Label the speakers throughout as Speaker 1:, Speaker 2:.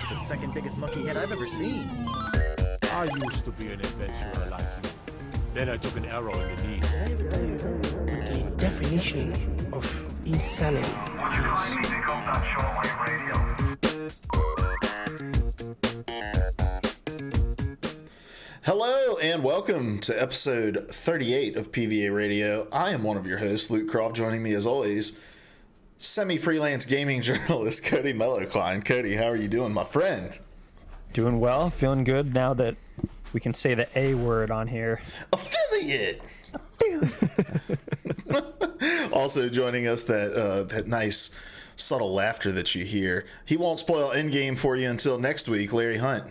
Speaker 1: The second biggest monkey head I've ever seen.
Speaker 2: I used to be an adventurer like you. Then I took an arrow in the knee.
Speaker 3: The definition of insanity.
Speaker 4: Hello and welcome to episode 38 of PvA Radio. I am one of your hosts, Luke Croft. Joining me as always, semi-freelance gaming journalist Cody Mellowkline. Cody, how are you doing, my friend?
Speaker 5: Doing well, feeling good now that we can say the A word on here.
Speaker 4: Affiliate! Also joining us, that nice subtle laughter that you hear. He won't spoil Endgame for you until next week, Larry Hunt.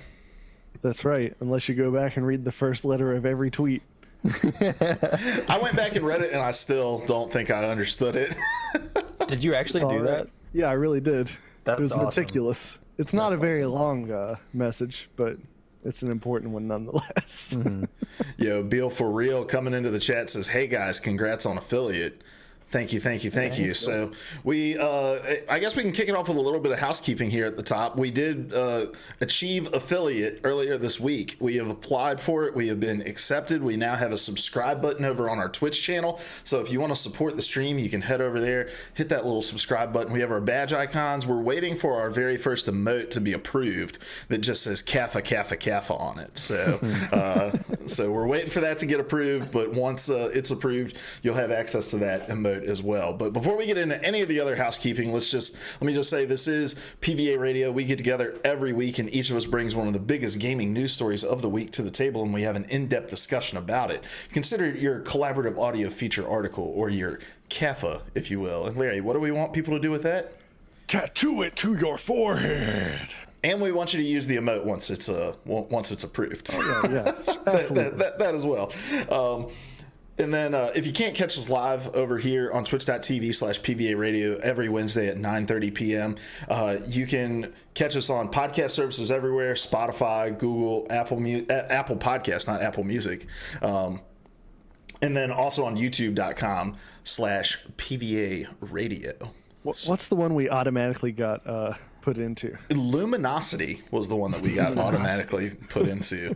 Speaker 6: That's right, unless you go back and read the first letter of every tweet.
Speaker 4: I went back and read it, and I still don't think I understood it.
Speaker 5: Did you actually do that?
Speaker 6: Yeah, I really did.
Speaker 5: That's
Speaker 6: it was
Speaker 5: awesome.
Speaker 6: meticulous. It's not a very long message, but it's an important one nonetheless.
Speaker 5: Mm-hmm.
Speaker 4: Yo, Beal for real coming into the chat says, "Hey guys, congrats on affiliate." Thank you. So we, I guess we can kick it off with a little bit of housekeeping here at the top. We did achieve affiliate earlier this week. We have applied for it. We have been accepted. We now have a subscribe button over on our Twitch channel. So if you want to support the stream, you can head over there, hit that little subscribe button. We have our badge icons. We're waiting for our very first emote to be approved that just says Kaffa, Kaffa, Kaffa on it. So, so we're waiting for that to get approved. But once it's approved, you'll have access to that emote as well. But before we get into any of the other housekeeping, let me just say this is PvA Radio. We get together every week and each of us brings one of the biggest gaming news stories of the week to the table, and we have an in-depth discussion about it. Consider it your collaborative audio feature article, or your CAFA, if you will. And Larry, what do we want people to do with that?
Speaker 6: Tattoo it to your forehead.
Speaker 4: And we want you to use the emote once it's approved.
Speaker 6: Oh, yeah.
Speaker 4: that as well. And then if you can't catch us live over here on twitch.tv/PVA Radio every Wednesday at 9:30 p.m., you can catch us on podcast services everywhere: Spotify, Google, Apple Podcasts, not Apple Music. And then also on youtube.com/PVA Radio.
Speaker 6: What's the one we automatically got put into?
Speaker 4: Luminosity was the one that we got automatically put into.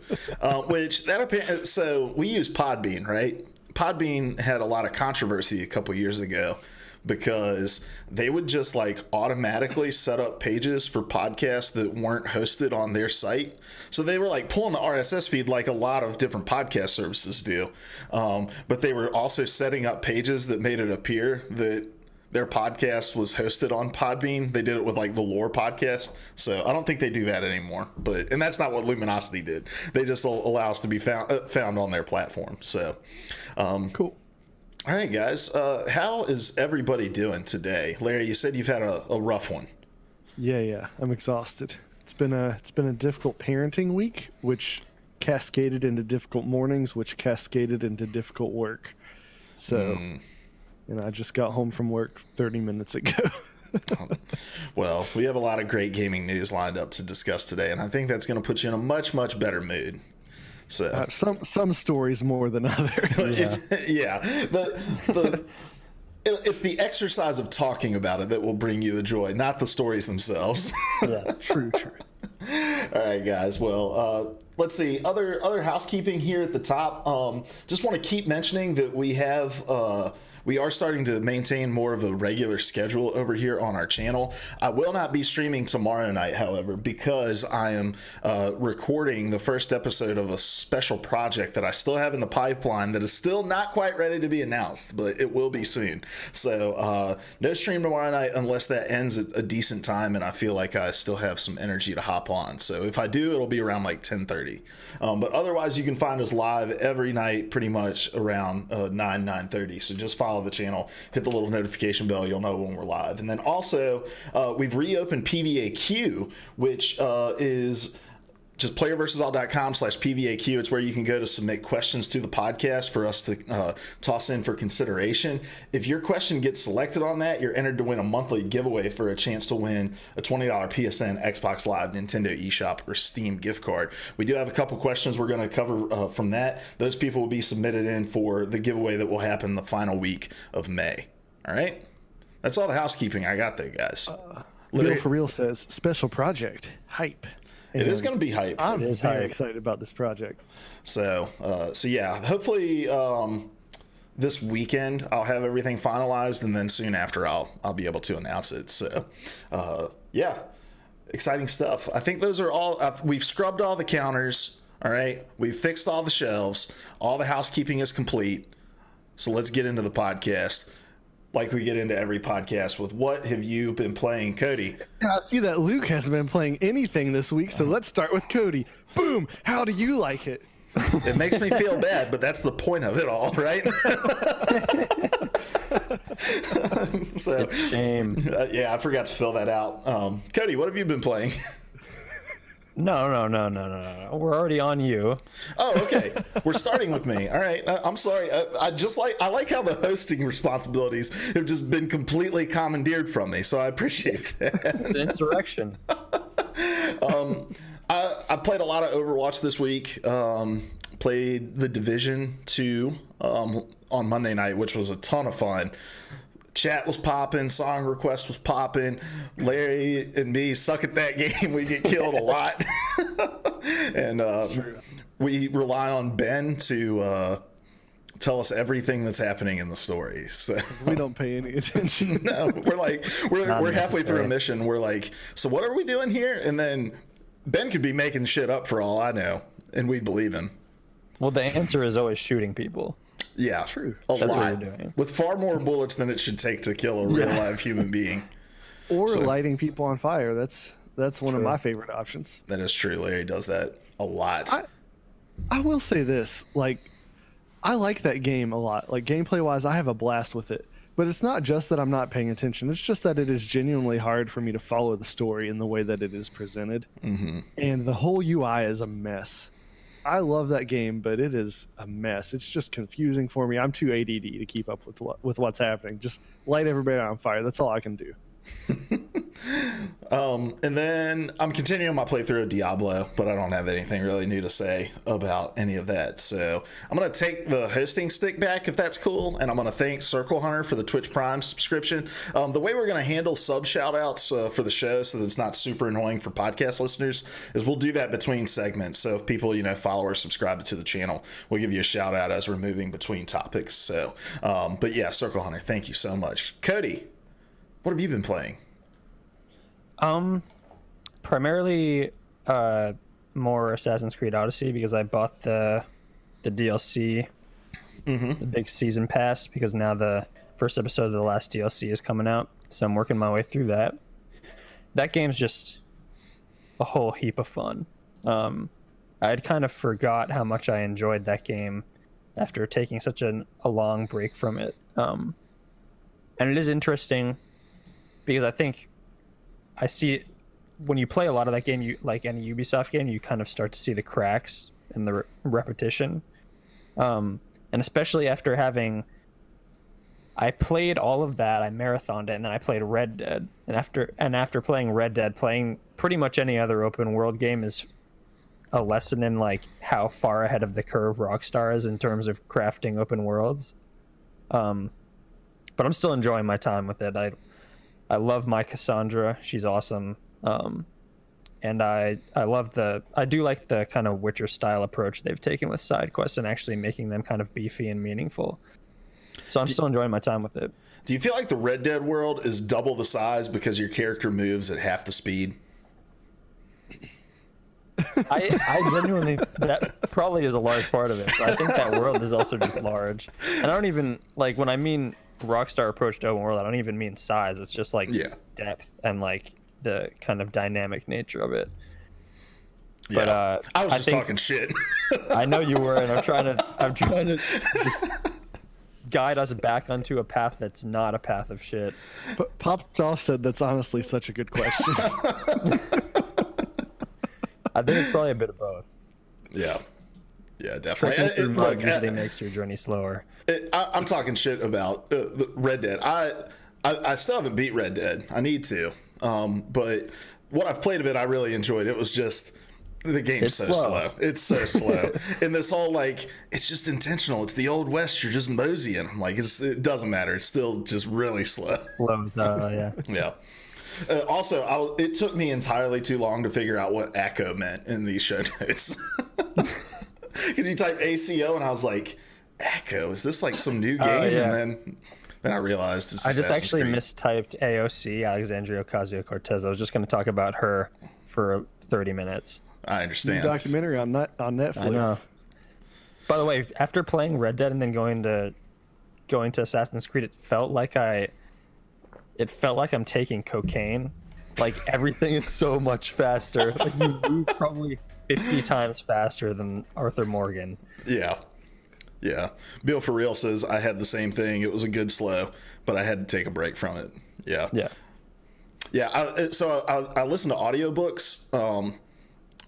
Speaker 4: So we use Podbean, right? Podbean had a lot of controversy a couple years ago because they would just automatically set up pages for podcasts that weren't hosted on their site. So they were pulling the RSS feed like a lot of different podcast services do. But they were also setting up pages that made it appear that their podcast was hosted on Podbean. They did it with the Lore podcast. So I don't think they do that anymore. And that's not what Luminosity did. They just allow us to be found on their platform. So
Speaker 6: cool.
Speaker 4: All right, guys. How is everybody doing today? Larry, you said you've had a rough one.
Speaker 6: Yeah. I'm exhausted. It's been a difficult parenting week, which cascaded into difficult mornings, which cascaded into difficult work. So. And I just got home from work 30 minutes ago.
Speaker 4: Well, we have a lot of great gaming news lined up to discuss today, and I think that's going to put you in a much, much better mood. So
Speaker 6: some stories more than others.
Speaker 4: Yeah. It's the exercise of talking about it that will bring you the joy, not the stories themselves.
Speaker 6: Yeah, true.
Speaker 4: All right, guys. Well, let's see. Other housekeeping here at the top. Just want to keep mentioning that we are starting to maintain more of a regular schedule over here on our channel. I will not be streaming tomorrow night, however, because I am recording the first episode of a special project that I still have in the pipeline that is still not quite ready to be announced, but it will be soon. So no stream tomorrow night unless that ends at a decent time and I feel like I still have some energy to hop on. So if I do, it'll be around 10:30. But otherwise, you can find us live every night pretty much around 9:30. So just follow the channel, hit the little notification bell, you'll know when we're live. And then also we've reopened PVAQ, which is just playerversusall.com/PVAQ. It's where you can go to submit questions to the podcast for us to toss in for consideration. If your question gets selected on that, you're entered to win a monthly giveaway for a chance to win a $20 PSN, Xbox Live, Nintendo eShop, or Steam gift card. We do have a couple questions we're going to cover from that. Those people will be submitted in for the giveaway that will happen the final week of May. All right? That's all the housekeeping I got there, guys.
Speaker 6: Real for Real says special project hype.
Speaker 4: It is going to be hype.
Speaker 6: I'm
Speaker 5: is
Speaker 6: very
Speaker 5: hype.
Speaker 6: excited about this project.
Speaker 4: So yeah, hopefully this weekend I'll have everything finalized, and then soon after I'll be able to announce it. So yeah, exciting stuff. I think those are all. We've scrubbed all the counters. All right, we've fixed all the shelves. All the housekeeping is complete. So let's get into the podcast. Like we get into every podcast with what have you been playing, Cody?
Speaker 6: And I see that Luke hasn't been playing anything this week, so let's start with Cody. Boom! How do you like it?
Speaker 4: It makes me feel bad, but that's the point of it all, right? So,
Speaker 5: It's shame.
Speaker 4: yeah, I forgot to fill that out. Cody, what have you been playing?
Speaker 5: No. We're already on you.
Speaker 4: Oh, okay. We're starting with me. All right. I'm sorry. I like how the hosting responsibilities have just been completely commandeered from me. So I appreciate that.
Speaker 5: It's insurrection.
Speaker 4: I played a lot of Overwatch this week. Played the Division 2 on Monday night, which was a ton of fun. Chat was popping, song request was popping. Larry and me suck at that game. We get killed a lot. And we rely on Ben to tell us everything that's happening in the story. So
Speaker 6: We don't pay any attention.
Speaker 4: no, we're halfway through a
Speaker 5: necessary.
Speaker 4: mission. We're like, so what are we doing here? And then Ben could be making shit up for all I know, and we believe him.
Speaker 5: Well, the answer is always shooting people.
Speaker 4: Yeah,
Speaker 6: True.
Speaker 4: A
Speaker 5: That's what
Speaker 4: lot,
Speaker 5: we're doing.
Speaker 4: with far more bullets than it should take to kill a real live human being.
Speaker 6: Or
Speaker 4: So-
Speaker 6: lighting people on fire. That's one of
Speaker 5: True.
Speaker 6: my favorite options.
Speaker 4: That is true. Larry does that a lot.
Speaker 6: I will say this, like, I like that game a lot. Like, gameplay wise, I have a blast with it. But it's not just that I'm not paying attention. It's just that it is genuinely hard for me to follow the story in the way that it is presented. Mm-hmm. And the whole UI is a mess. I love that game, but it is a mess. It's just confusing for me. I'm too ADD to keep up with what's happening. Just light everybody on fire. That's all I can do.
Speaker 4: And then I'm continuing my playthrough of Diablo, but I don't have anything really new to say about any of that. So I'm going to take the hosting stick back, if that's cool, and I'm going to thank Circle Hunter for the Twitch Prime subscription. The way we're going to handle sub shout-outs for the show so that it's not super annoying for podcast listeners is we'll do that between segments. So if people, follow or subscribe to the channel, we'll give you a shout-out as we're moving between topics. So, but yeah, Circle Hunter, thank you so much. Cody, what have you been playing?
Speaker 5: Primarily more Assassin's Creed Odyssey because I bought the DLC, the big season pass, because now the first episode of the last DLC is coming out, so I'm working my way through that. That game's just a whole heap of fun. I'd kind of forgot how much I enjoyed that game after taking such a long break from it. And it is interesting because I think I see it, when you play a lot of that game, you like any Ubisoft game, you kind of start to see the cracks and the repetition. And especially after I played all of that, I marathoned it, and then I played Red Dead. And after playing Red Dead, playing pretty much any other open world game is a lesson in like how far ahead of the curve Rockstar is in terms of crafting open worlds. But I'm still enjoying my time with it. I love my Cassandra. She's awesome. And I do like the kind of Witcher style approach they've taken with side quests and actually making them kind of beefy and meaningful. So I'm still enjoying my time with it.
Speaker 4: Do you feel like the Red Dead world is double the size because your character moves at half the speed?
Speaker 5: I genuinely, that probably is a large part of it. But I think that world is also just large. And I don't even, like, when I mean Rockstar approach to open world, I don't even mean size. It's just like depth and like the kind of dynamic nature of it.
Speaker 4: Yeah,
Speaker 5: But
Speaker 4: I was just
Speaker 5: think,
Speaker 4: talking shit.
Speaker 5: I know you were, and I'm trying to guide us back onto a path that's not a path of shit.
Speaker 6: But Pop Off said that's honestly such a good question.
Speaker 5: I think it's probably a bit of both.
Speaker 4: Yeah, definitely.
Speaker 5: Trekking through mud
Speaker 4: Look,
Speaker 5: usually makes your journey slower.
Speaker 4: I'm talking shit about the Red Dead. I still haven't beat Red Dead. I need to. But what I've played of it, I really enjoyed. It was just the game's
Speaker 5: It's
Speaker 4: so slow. It's so slow. And this whole like, it's just intentional. It's the old west. You're just moseying. I'm like, it doesn't matter. It's still just really slow.
Speaker 5: Slows, yeah.
Speaker 4: Yeah. Also, it took me entirely too long to figure out what echo meant in these show notes. Because you type ACO, and I was like, echo? Is this like some new game?
Speaker 5: Yeah.
Speaker 4: And then I realized it's
Speaker 5: I just
Speaker 4: Assassin's
Speaker 5: actually
Speaker 4: Creed.
Speaker 5: mistyped AOC, Alexandria Ocasio-Cortez. I was just going to talk about her for 30 minutes.
Speaker 4: I
Speaker 6: New
Speaker 4: understand.
Speaker 6: documentary on Netflix.
Speaker 5: I know. By the way, after playing Red Dead and then going to Assassin's Creed, it felt like I'm taking cocaine. Like everything is so much faster. Like you move probably 50 times faster than Arthur Morgan.
Speaker 4: Yeah. Yeah. Bill for real says I had the same thing. It was a good slow, but I had to take a break from it. Yeah.
Speaker 5: Yeah.
Speaker 4: Yeah. I listen to audiobooks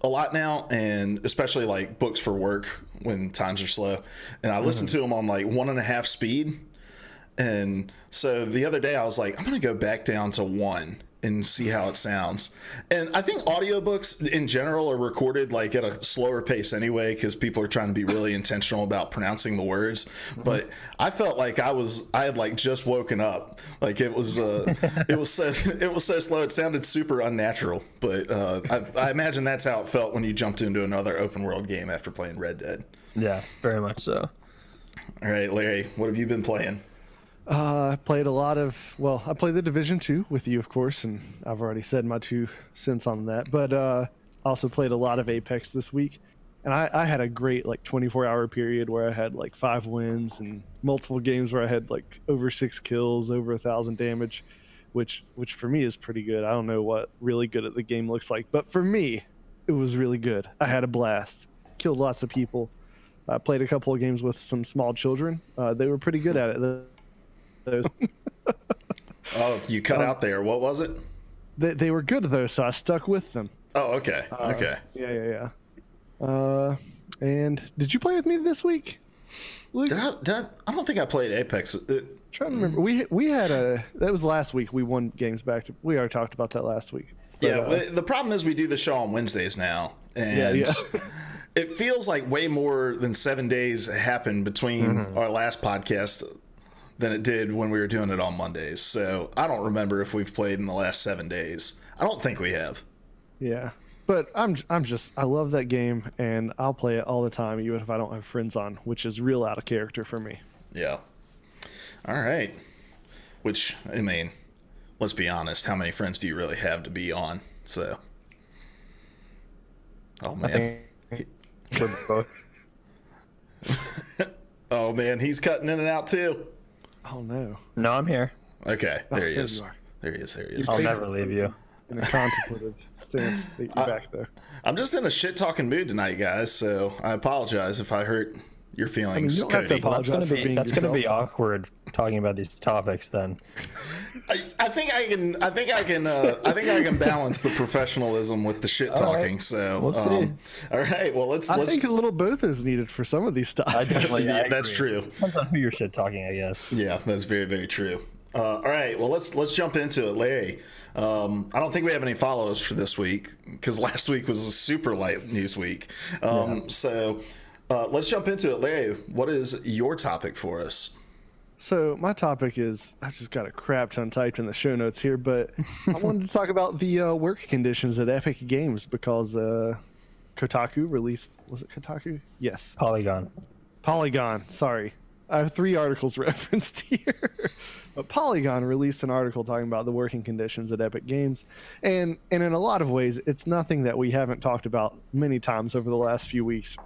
Speaker 4: a lot now, and especially like books for work when times are slow. And I listen to them on like 1.5 speed. And so the other day I was like, I'm going to go back down to 1 and see how it sounds. And I think audiobooks in general are recorded like at a slower pace anyway, because people are trying to be really intentional about pronouncing the words. But I felt like I had like just woken up. Like it was so slow. It sounded super unnatural. But I imagine that's how it felt when you jumped into another open world game after playing Red Dead.
Speaker 5: Yeah, very much so.
Speaker 4: All right, Larry, what have you been playing?
Speaker 6: I played I played the Division 2 with you, of course, and I've already said my 2 cents on that. But I also played a lot of Apex this week, and I had a great like 24-hour period where I had like 5 wins and multiple games where I had like over 6 kills, over 1,000 damage, which for me is pretty good. I don't know what really good at the game looks like, but for me, it was really good. I had a blast, killed lots of people. I played a couple of games with some small children. They were pretty good at it.
Speaker 4: Oh, you cut out there. What was it?
Speaker 6: They were good though, so I stuck with them.
Speaker 4: Oh, okay. Okay.
Speaker 6: Yeah. And did you play with me this week, Luke?
Speaker 4: I don't think I played Apex.
Speaker 6: Trying to remember. We had that was last week. We won games back. We already talked about that last week. But,
Speaker 4: yeah. The problem is we do the show on Wednesdays now, and it feels like way more than 7 days happened between our last podcast than it did when we were doing it on Mondays. So I don't remember if we've played in the last 7 days. I don't think we have.
Speaker 6: Yeah. But I love that game, and I'll play it all the time, even if I don't have friends on, which is real out of character for me.
Speaker 4: Yeah. All right. Which, I mean, let's be honest. How many friends do you really have to be on? So. Oh, man.
Speaker 5: We're both.
Speaker 4: Oh, man. He's cutting in and out, too.
Speaker 6: Oh, no.
Speaker 5: No, I'm here.
Speaker 4: Okay. There he
Speaker 6: there
Speaker 4: is.
Speaker 6: you are.
Speaker 4: There he is. There he is.
Speaker 5: I'll never leave you.
Speaker 6: In a contemplative stance. You're back there.
Speaker 4: I'm just in a shit-talking mood tonight, guys, so I apologize if I hurt your feelings,
Speaker 6: you don't have to
Speaker 4: Cody.
Speaker 6: apologize.
Speaker 5: That's gonna be awkward talking about these topics then.
Speaker 4: I think I can balance the professionalism with the shit talking.
Speaker 5: right.
Speaker 4: So
Speaker 5: We'll see.
Speaker 4: All right. Well, let's.
Speaker 6: I think a little both is needed for some of these topics.
Speaker 4: Yeah, that's true.
Speaker 5: Depends on who you're shit talking, I guess.
Speaker 4: Yeah, that's very, very true. All right. Well, let's jump into it, Larry. I don't think we have any follow-ups for this week because last week was a super light news week. So let's jump into it, Larry. What is your topic for us?
Speaker 6: So my topic is, I've just got a crap ton typed in the show notes here, but I wanted to talk about the work conditions at Epic Games because Kotaku released, was it Kotaku? Yes. Polygon, sorry. I have 3 articles referenced here. But Polygon released an article talking about the working conditions at Epic Games. And in a lot of ways, it's nothing that we haven't talked about many times over the last few weeks.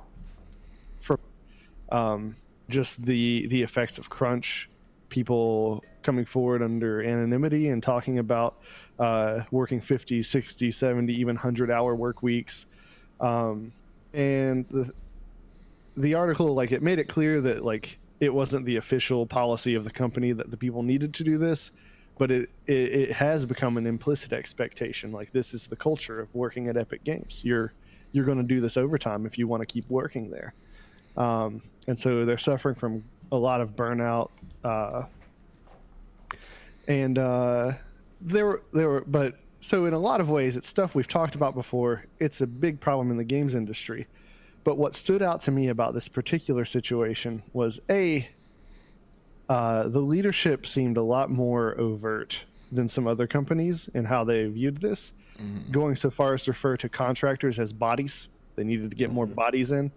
Speaker 6: From just the effects of crunch, people coming forward under anonymity and talking about working 50, 60, 70, even 100-hour work weeks. And the article, like, it made it clear that, like, it wasn't the official policy of the company that the people needed to do this, but it has become an implicit expectation. Like, this is the culture of working at Epic Games. You're going to do this overtime if you want to keep working there. And so they're suffering from a lot of burnout. So in a lot of ways, it's stuff we've talked about before. It's a big problem in the games industry. But what stood out to me about this particular situation was the leadership seemed a lot more overt than some other companies in how they viewed this, going so far as to refer to contractors as bodies. They needed to get more bodies in,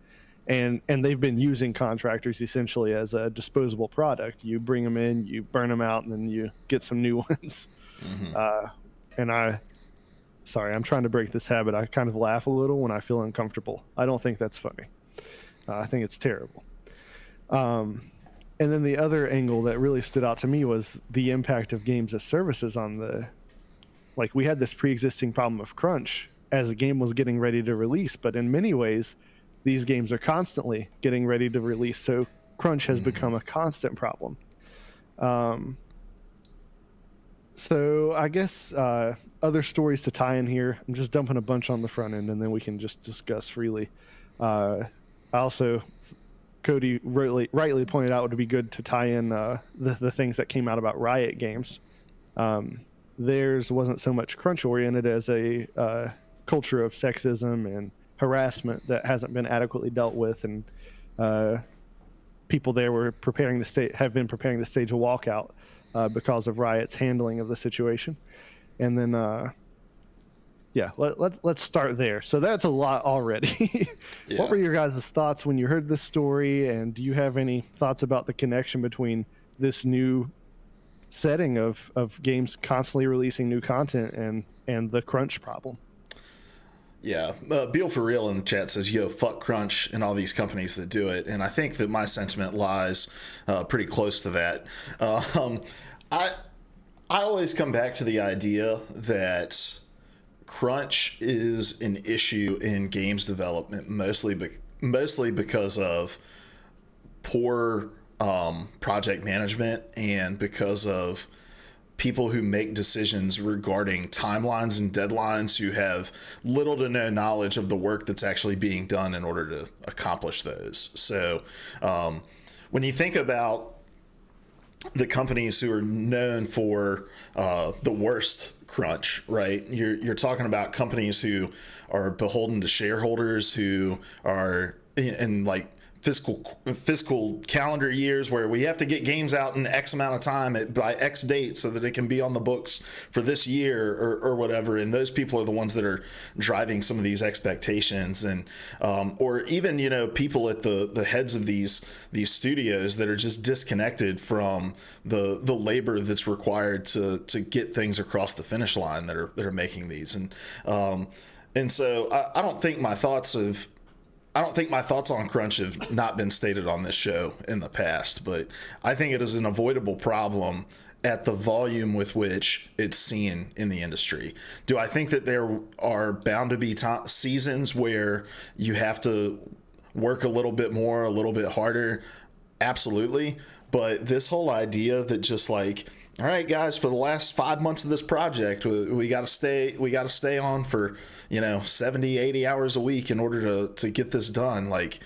Speaker 6: and they've been using contractors essentially as a disposable product. You bring them in, you burn them out, and then you get some new ones. And I'm trying to break this habit. I kind of laugh a little when I feel uncomfortable. I don't think that's funny. I think it's terrible. And then the other angle that really stood out to me was the impact of games as services on the, like, we had this pre-existing problem of crunch as a game was getting ready to release, but in many ways, these games are constantly getting ready to release. So crunch has become a constant problem. So I guess other stories to tie in here. I'm just dumping a bunch on the front end, and then we can just discuss freely. Cody rightly pointed out it would be good to tie in the things that came out about Riot Games. Theirs wasn't so much crunch oriented as a culture of sexism and harassment that hasn't been adequately dealt with, and people there were have been preparing to stage a walkout because of Riot's handling of the situation. And then let's start there. So that's a lot already. What were your guys' thoughts when you heard this story, and do you have any thoughts about the connection between this new setting of games constantly releasing new content and the crunch problem?
Speaker 4: Yeah, Beal for Real in the chat says, yo, fuck crunch and all these companies that do it. And I think that my sentiment lies pretty close to that. I always come back to the idea that crunch is an issue in games development, mostly because of poor project management and because of people who make decisions regarding timelines and deadlines who have little to no knowledge of the work that's actually being done in order to accomplish those. So when you think about the companies who are known for the worst crunch, right? You're talking about companies who are beholden to shareholders, who are in like fiscal calendar years where we have to get games out in X amount of time by X date so that it can be on the books for this year or whatever. And those people are the ones that are driving some of these expectations, and or even, you know, people at the heads of these studios that are just disconnected from the labor that's required to get things across the finish line that are making these. And so I don't think my thoughts on crunch have not been stated on this show in the past, but I think it is an avoidable problem at the volume with which it's seen in the industry. Do I think that there are bound to be seasons where you have to work a little bit more, a little bit harder? Absolutely. But this whole idea that just like, all right, guys, for the last 5 months of this project, we got to stay on for, 70, 80 hours a week in order to get this done. Like,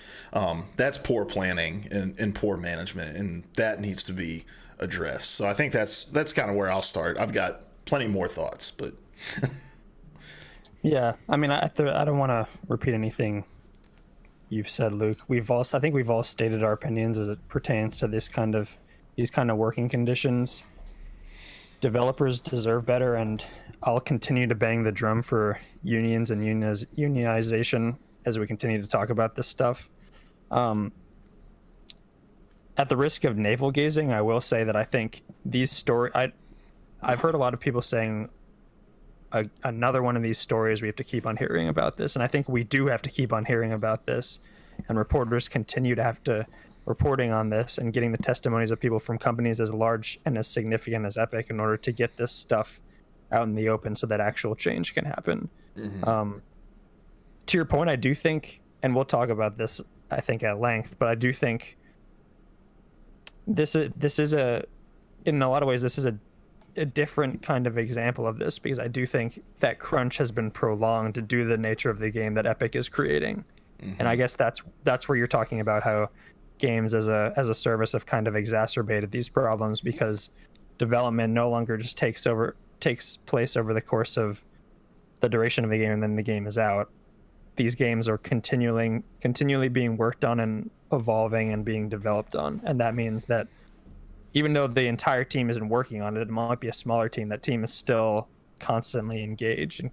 Speaker 4: that's poor planning and poor management, and that needs to be addressed. So I think that's kind of where I'll start. I've got plenty more thoughts, but
Speaker 5: yeah, I mean, I don't want to repeat anything you've said, Luke. I think we've all stated our opinions as it pertains to these kind of working conditions. Developers deserve better, and I'll continue to bang the drum for unions and unionization as we continue to talk about this stuff. At the risk of navel gazing, I will say that I think I've heard a lot of people saying another one of these stories, we have to keep on hearing about this, and I think we do have to keep on hearing about this, and reporters continue to have to reporting on this and getting the testimonies of people from companies as large and as significant as Epic in order to get this stuff out in the open so that actual change can happen. Mm-hmm. To your point, I do think, and we'll talk about this, I think, at length, but I do think this is in a lot of ways, this is a different kind of example of this, because I do think that crunch has been prolonged due to the nature of the game that Epic is creating. Mm-hmm. And I guess that's where you're talking about how games as a service have kind of exacerbated these problems, because development no longer just takes place over the course of the duration of the game and then the game is out. These games are continually being worked on and evolving and being developed on, and that means that even though the entire team isn't working on it, it might be a smaller team. That team is still constantly engaged in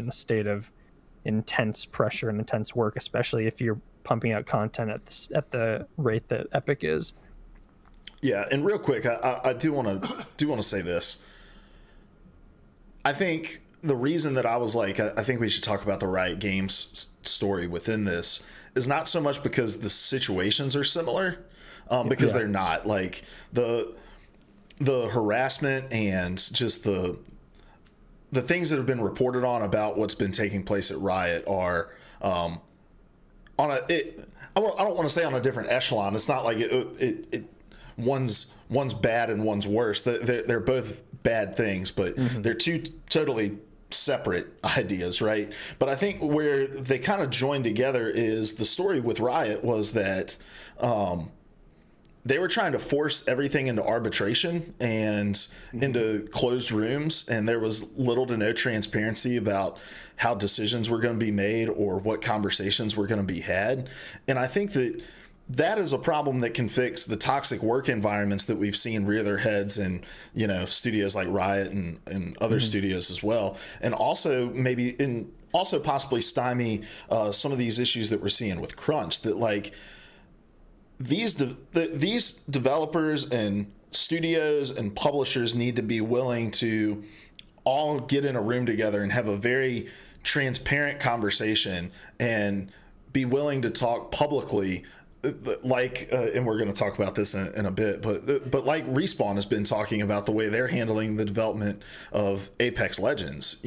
Speaker 5: a state of intense pressure and intense work, especially if you're pumping out content at the rate that Epic is.
Speaker 4: Yeah, and real quick, I do want to say this. I think the reason that I was like, I think we should talk about the Riot Games story within this is not so much because the situations are similar, because they're not. Like the harassment and just the things that have been reported on about what's been taking place at Riot are I don't want to say on a different echelon. It's not like one's bad and one's worse. They're both bad things, but they're two totally separate ideas, right? But I think where they kind of join together is the story with Riot was that they were trying to force everything into arbitration and into closed rooms, and there was little to no transparency about how decisions were going to be made or what conversations were going to be had. And I think that is a problem that can fix the toxic work environments that we've seen rear their heads in, studios like Riot and other studios as well. And also also possibly stymie some of these issues that we're seeing with crunch, that like these developers and studios and publishers need to be willing to all get in a room together and have a very transparent conversation and be willing to talk publicly, like and we're going to talk about this in a bit, but like Respawn has been talking about the way they're handling the development of Apex Legends,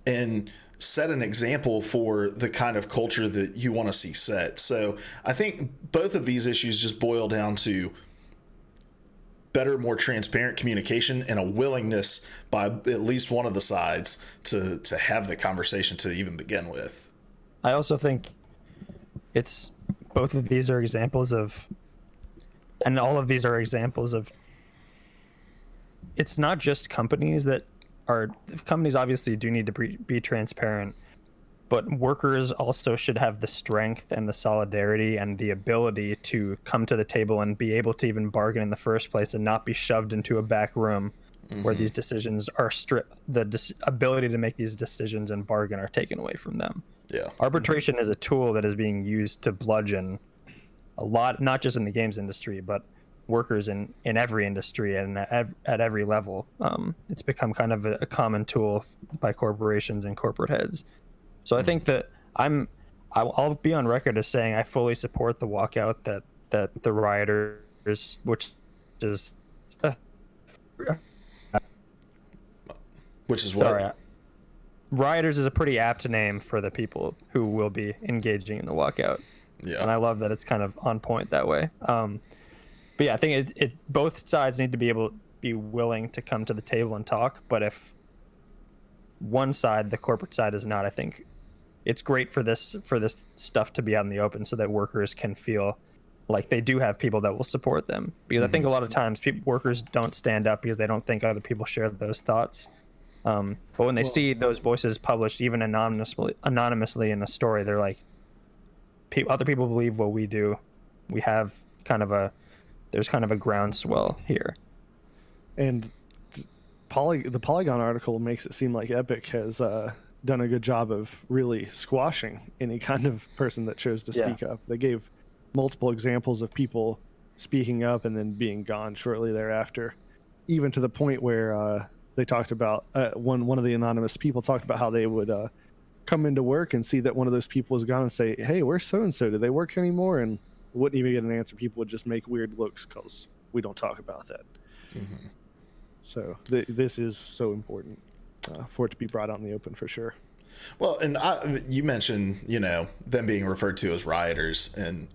Speaker 4: and set an example for the kind of culture that you want to see set. So I think both of these issues just boil down to better, more transparent communication and a willingness by at least one of the sides to have the conversation to even begin with.
Speaker 5: I also think both of these are examples of, and all of these are examples of, it's not just companies obviously do need to be transparent, but workers also should have the strength and the solidarity and the ability to come to the table and be able to even bargain in the first place and not be shoved into a back room where these decisions are stripped. The ability to make these decisions and bargain are taken away from them.
Speaker 4: Yeah.
Speaker 5: Arbitration is a tool that is being used to bludgeon a lot, not just in the games industry, but workers in every industry and at every level. It's become kind of a common tool by corporations and corporate heads. So I think that I'll be on record as saying I fully support the walkout that the rioters, which is
Speaker 4: what?
Speaker 5: Rioters is a pretty apt name for the people who will be engaging in the walkout.
Speaker 4: Yeah.
Speaker 5: And I love that it's kind of on point that way. But yeah, I think both sides need to be willing to come to the table and talk. But if one side, the corporate side, is not, I think it's great for this stuff to be out in the open so that workers can feel like they do have people that will support them. Because I think a lot of times workers don't stand up because they don't think other people share those thoughts. But when they see those voices published, even anonymously in a story, they're like, other people believe what we do. We have there's kind of a groundswell here.
Speaker 6: And the Polygon article makes it seem like Epic has done a good job of really squashing any kind of person that chose to speak up. They gave multiple examples of people speaking up and then being gone shortly thereafter, even to the point where they talked about one of the anonymous people talked about how they would come into work and see that one of those people was gone and say, "Hey, where's so-and-so? Do they work anymore?" And wouldn't even get an answer. People would just make weird looks because we don't talk about that. So this is so important for it to be brought out in the open for sure.
Speaker 4: Well, and you mentioned, them being referred to as rioters, and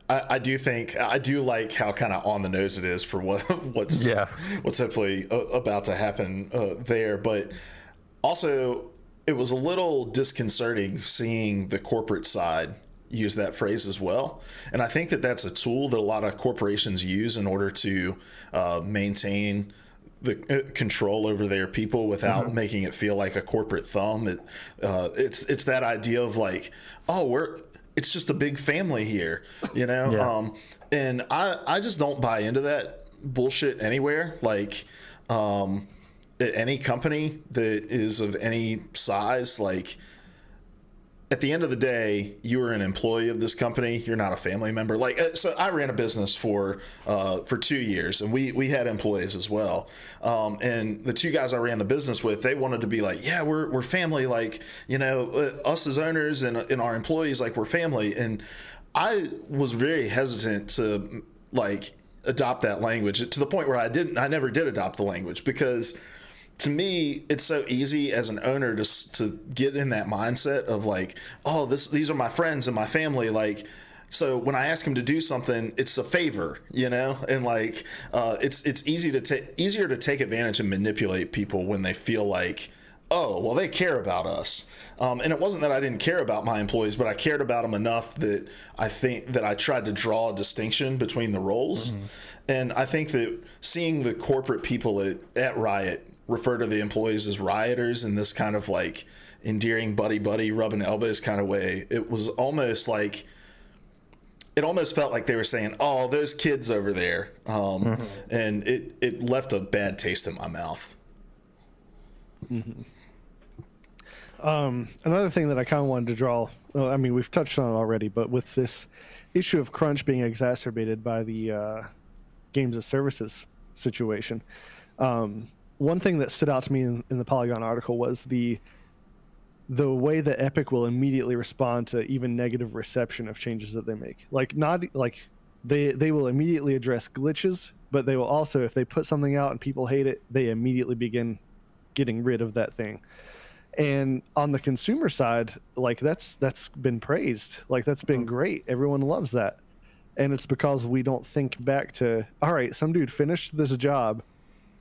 Speaker 4: I do like how kind of on the nose it is for what's hopefully about to happen there. But also, it was a little disconcerting seeing the corporate side use that phrase as well. And I think that that's a tool that a lot of corporations use in order to maintain the control over their people without making it feel like a corporate thumb. It's that idea of like, oh, it's just a big family here, you know?
Speaker 5: Yeah.
Speaker 4: And I just don't buy into that bullshit anywhere. Like, at any company that is of any size, like, at the end of the day, you are an employee of this company. You're not a family member. Like, so I ran a business for 2 years, and we had employees as well. And the two guys I ran the business with, they wanted to be like, yeah, we're family. Like, you know, us as owners and our employees, like, we're family. And I was very hesitant to like adopt that language, to the point where I never did adopt the language, because to me, it's so easy as an owner to get in that mindset of like, oh, these are my friends and my family. Like, so when I ask them to do something, it's a favor, you know, and like, it's easier to take advantage and manipulate people when they feel like, oh, well, they care about us. And it wasn't that I didn't care about my employees, but I cared about them enough that I think that I tried to draw a distinction between the roles. Mm-hmm. And I think that seeing the corporate people at Riot refer to the employees as rioters in this kind of like endearing buddy rubbing elbows kind of way, it was almost like, it almost felt like they were saying, oh, those kids over there. And it left a bad taste in my mouth.
Speaker 6: Mm-hmm. Another thing that I kind of wanted to draw, well, I mean, we've touched on it already, but with this issue of crunch being exacerbated by the games of services situation, one thing that stood out to me in the Polygon article was the way that Epic will immediately respond to even negative reception of changes that they make. Like, not like they will immediately address glitches, but they will also, if they put something out and people hate it, they immediately begin getting rid of that thing. And on the consumer side, like that's been praised. Like, that's been great. Everyone loves that. And it's because we don't think back to, all right, some dude finished this job,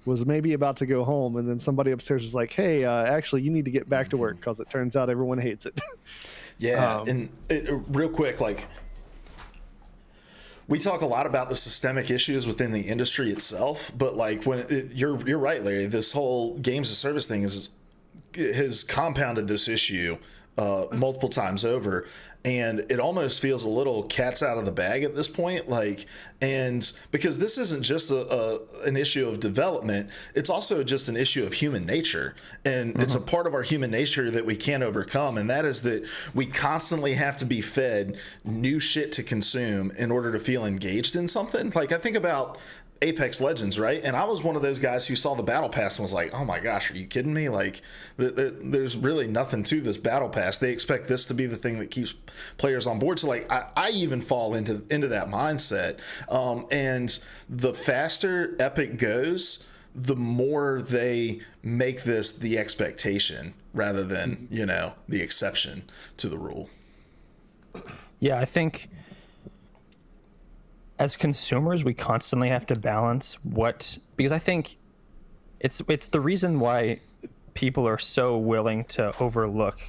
Speaker 6: was maybe about to go home, and then somebody upstairs is like, hey, actually, you need to get back to work, because it turns out everyone hates it.
Speaker 4: Yeah, real quick, like, we talk a lot about the systemic issues within the industry itself, but like, you're right, Larry, this whole games of service thing has compounded this issue multiple times over, and it almost feels a little cat's out of the bag at this point. Like, and because this isn't just an issue of development, it's also just an issue of human nature, and it's a part of our human nature that we can't overcome, and that is that we constantly have to be fed new shit to consume in order to feel engaged in something. Like, I think about Apex Legends, right? And I was one of those guys who saw the battle pass and was like, oh my gosh, are you kidding me? Like, there's really nothing to this battle pass. They expect this to be the thing that keeps players on board. So like, I even fall into that mindset. And the faster Epic goes, the more they make this the expectation rather than, you know, the exception to the rule.
Speaker 5: Yeah, I think as consumers, we constantly have to balance because I think it's the reason why people are so willing to overlook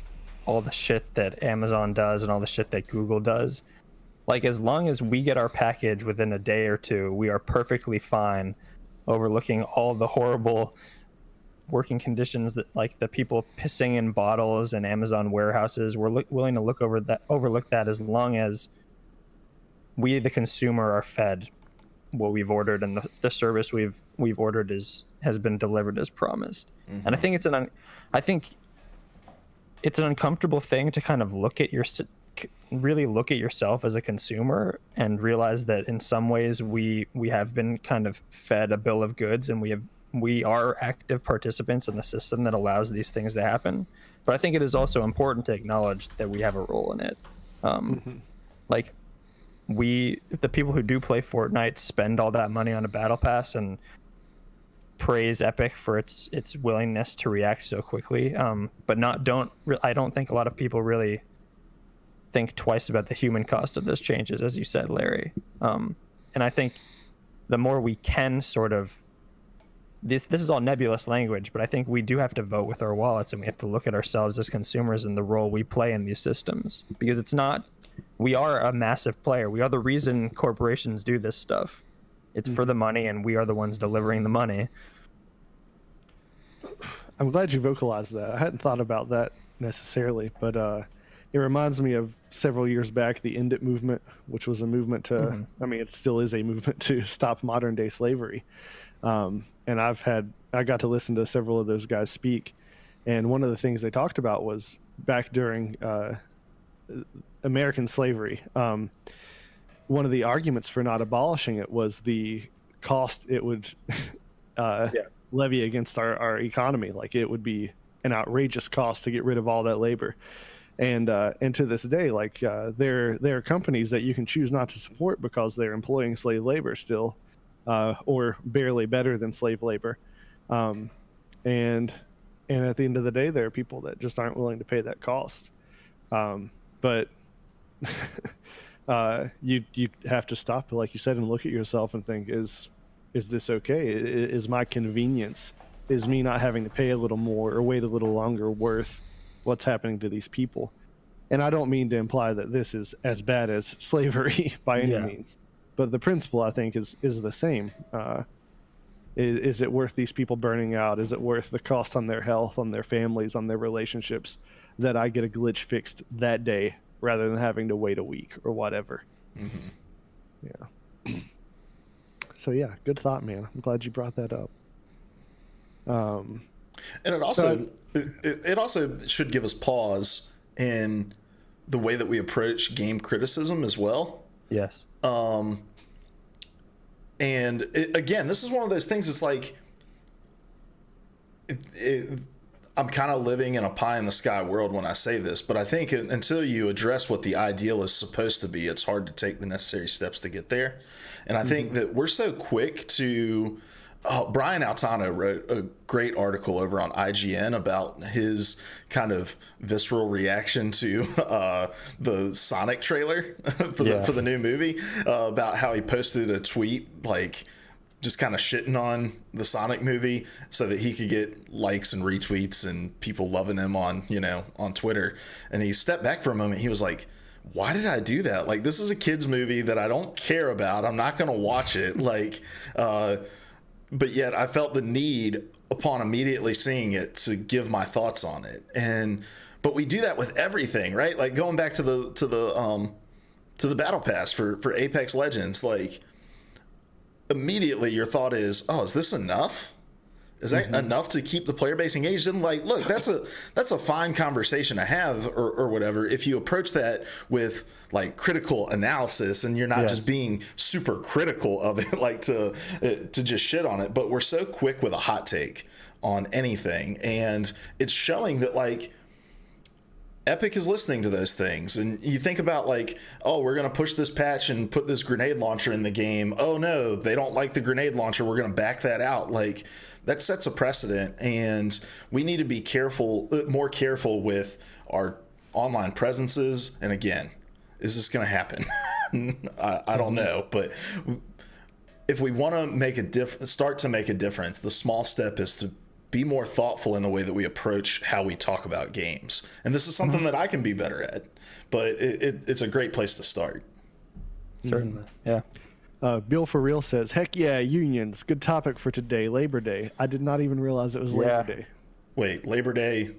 Speaker 5: all the shit that Amazon does and all the shit that Google does. Like, as long as we get our package within a day or two, we are perfectly fine overlooking all the horrible working conditions that, like, the people pissing in bottles in Amazon warehouses. We're willing to overlook that as long as we, the consumer, are fed what we've ordered, and the service we've ordered has been delivered as promised. Mm-hmm. And I think it's an uncomfortable thing to kind of really look at yourself as a consumer and realize that in some ways we have been kind of fed a bill of goods, and we are active participants in the system that allows these things to happen. But I think it is also important to acknowledge that we have a role in it. Like, the people who do play Fortnite spend all that money on a battle pass and praise Epic for its willingness to react so quickly. But I don't think a lot of people really think twice about the human cost of those changes, as you said, Larry. And I think the more we can sort of, this is all nebulous language, but I think we do have to vote with our wallets, and we have to look at ourselves as consumers and the role we play in these systems, because we are a massive player. We are the reason corporations do this stuff. It's for the money, and we are the ones delivering the money.
Speaker 6: I'm glad you vocalized that. I hadn't thought about that necessarily, but it reminds me of several years back, the End It movement, which was a movement to, I mean, it still is a movement to stop modern day slavery. And I got to listen to several of those guys speak. And one of the things they talked about was back during American slavery. One of the arguments for not abolishing it was the cost it would levy against our economy. Like, it would be an outrageous cost to get rid of all that labor. And to this day, like, there are companies that you can choose not to support because they're employing slave labor still, or barely better than slave labor. And at the end of the day, there are people that just aren't willing to pay that cost. But you have to stop, like you said, and look at yourself and think, is this okay? Is my convenience, is me not having to pay a little more or wait a little longer worth what's happening to these people? And I don't mean to imply that this is as bad as slavery by any means, but the principle, I think, is the same. Is it worth these people burning out? Is it worth the cost on their health, on their families, on their relationships, that I get a glitch fixed that day rather than having to wait a week or whatever? Yeah. So yeah, good thought, man. I'm glad you brought that up.
Speaker 4: And it also it also should give us pause in the way that we approach game criticism as well.
Speaker 5: Yes.
Speaker 4: And again, this is one of those things. It's like I'm kind of living in a pie in the sky world when I say this, but I think until you address what the ideal is supposed to be, it's hard to take the necessary steps to get there. And I think that we're so quick to. Brian Altano wrote a great article over on IGN about his kind of visceral reaction to the Sonic trailer for the new movie, about how he posted a tweet like just kind of shitting on the Sonic movie so that he could get likes and retweets and people loving him on Twitter. And he stepped back for a moment. He was like, why did I do that? Like, this is a kid's movie that I don't care about. I'm not going to watch it. But yet I felt the need upon immediately seeing it to give my thoughts on it. But we do that with everything, right? Like, going back to the battle pass for Apex Legends, like, immediately your thought is, oh, is this enough? Is that enough to keep the player base engaged? And like, look, that's a fine conversation to have or whatever, if you approach that with like critical analysis and you're not just being super critical of it, like to just shit on it. But we're so quick with a hot take on anything, and it's showing that like Epic is listening to those things. And you think about like, oh, we're going to push this patch and put this grenade launcher in the game. Oh no, they don't like the grenade launcher. We're going to back that out. Like, that sets a precedent, and we need to be more careful with our online presences. And again, is this going to happen? I don't know, but if we want to start to make a difference, the small step is to be more thoughtful in the way that we approach how we talk about games. And this is something that I can be better at, but it's a great place to start.
Speaker 5: Certainly. Yeah.
Speaker 6: Bill for Real says, heck yeah, unions. Good topic for today, Labor Day. I did not even realize it was Labor Day.
Speaker 4: Wait, Labor Day?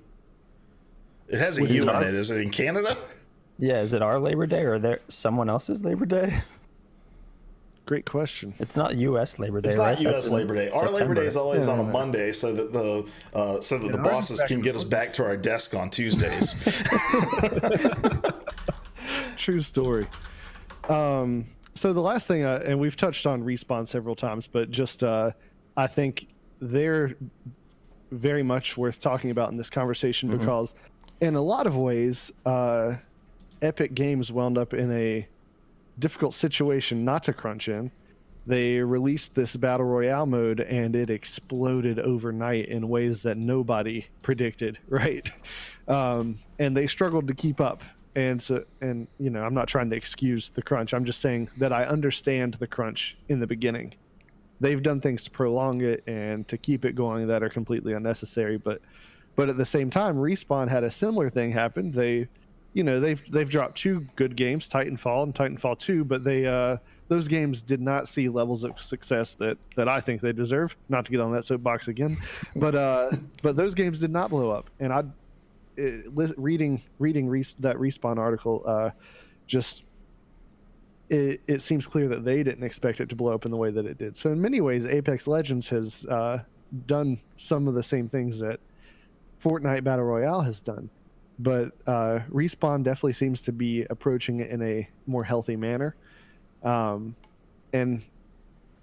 Speaker 4: It has a U in it. Is it in Canada?
Speaker 5: Yeah, is it our Labor Day or there someone else's Labor Day?
Speaker 6: Great question.
Speaker 5: It's not U.S. Labor Day,
Speaker 4: It's
Speaker 5: right?
Speaker 4: not U.S. Labor Day. Our Labor Day is always on a Monday, so that the bosses can get us back to our desk on Tuesdays.
Speaker 6: True story. So the last thing, and we've touched on Respawn several times, but just I think they're very much worth talking about in this conversation because in a lot of ways, Epic Games wound up in a difficult situation not to crunch in. They released this Battle Royale mode and it exploded overnight in ways that nobody predicted, right? And they struggled to keep up. And I'm not trying to excuse the crunch. I'm just saying that I understand the crunch in the beginning. They've done things to prolong it and to keep it going that are completely unnecessary. But at the same time, Respawn had a similar thing happen. They've dropped two good games, Titanfall and Titanfall 2, but those games did not see levels of success that I think they deserve. Not to get on that soapbox again, but those games did not blow up. And reading that Respawn article, just it seems clear that they didn't expect it to blow up in the way that it did. So in many ways, Apex Legends has done some of the same things that Fortnite Battle Royale has done, but Respawn definitely seems to be approaching it in a more healthy manner, and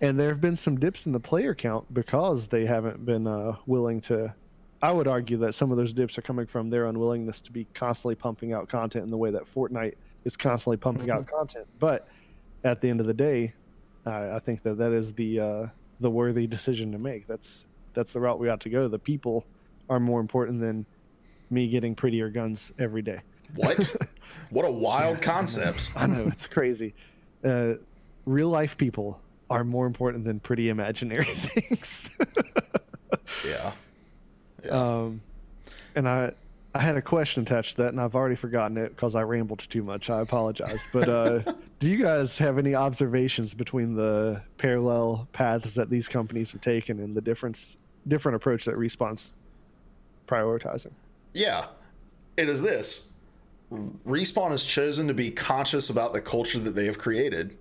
Speaker 6: there have been some dips in the player count because they haven't been willing to. I would argue that some of those dips are coming from their unwillingness to be constantly pumping out content in the way that Fortnite is constantly pumping out content. But at the end of the day, I think that is the worthy decision to make. That's the route we ought to go. The people are more important than me getting prettier guns every day.
Speaker 4: What? What a wild concept.
Speaker 6: I know, it's crazy. Real life people are more important than pretty imaginary things.
Speaker 4: Yeah.
Speaker 6: And I had a question attached to that, and I've already forgotten it because I rambled too much. I apologize. But do you guys have any observations between the parallel paths that these companies have taken and the different approach that Respawn's prioritizing?
Speaker 4: Yeah. It is this. Respawn has chosen to be conscious about the culture that they have created.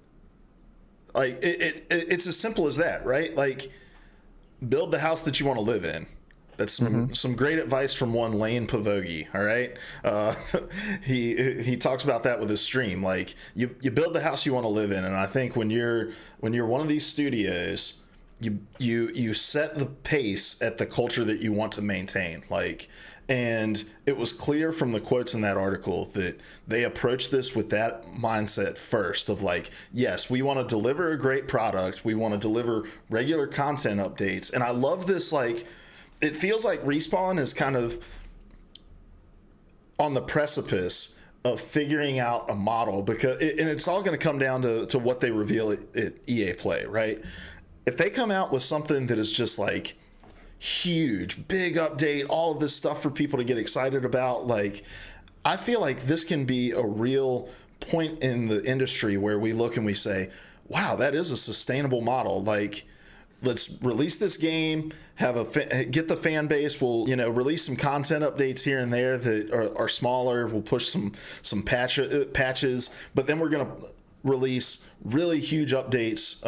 Speaker 4: Like, it's as simple as that, right? Like, build the house that you want to live in. That's some great advice from one Lane Pavogi. All right, he talks about that with his stream. Like, you build the house you want to live in, and I think when you're one of these studios, you set the pace at the culture that you want to maintain. Like, and it was clear from the quotes in that article that they approached this with that mindset first of like, yes, we want to deliver a great product, we want to deliver regular content updates, and I love this. Like, it feels like Respawn is kind of on the precipice of figuring out a model, because and it's all going to come down to what they reveal at EA Play, right? If they come out with something that is just like huge, big update, all of this stuff for people to get excited about, like, I feel like this can be a real point in the industry where we look and we say, wow, that is a sustainable model. Like, let's release this game, get the fan base. We'll, release some content updates here and there that are smaller. We'll push some patches, but then we're gonna release really huge updates,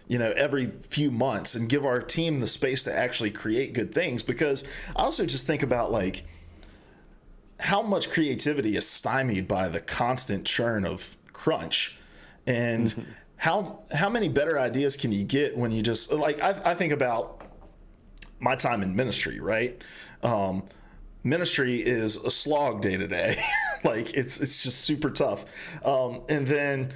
Speaker 4: every few months, and give our team the space to actually create good things. Because I also just think about like how much creativity is stymied by the constant churn of crunch, and how many better ideas can you get when you just like, I think about my time in ministry, right? Ministry is a slog day to day. Like, it's just super tough. And then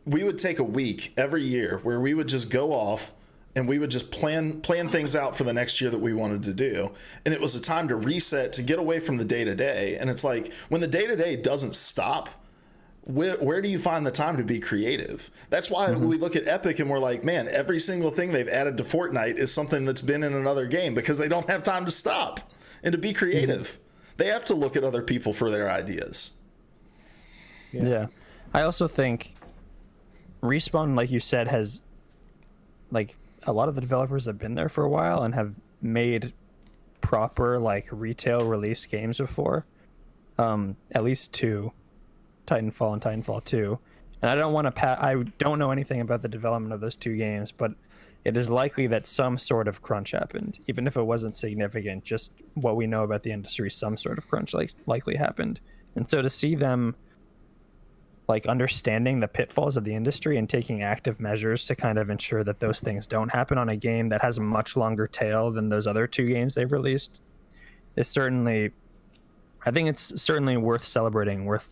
Speaker 4: we would take a week every year where we would just go off and we would just plan things out for the next year that we wanted to do. And it was a time to reset, to get away from the day to day. And it's like, when the day to day doesn't stop, where do you find the time to be creative? That's why we look at Epic and we're like, man, every single thing they've added to Fortnite is something that's been in another game, because they don't have time to stop and to be creative. They have to look at other people for their ideas.
Speaker 5: Yeah. I also think Respawn, like you said, has, like, a lot of the developers have been there for a while and have made proper, like, retail release games before. At least two. Titanfall and Titanfall 2, and I don't want to I don't know anything about the development of those two games, but it is likely that some sort of crunch happened, even if it wasn't significant. Just what we know about the industry, some sort of crunch likely happened. And so to see them like understanding the pitfalls of the industry and taking active measures to kind of ensure that those things don't happen on a game that has a much longer tail than those other two games they've released is certainly, I think it's certainly worth celebrating, worth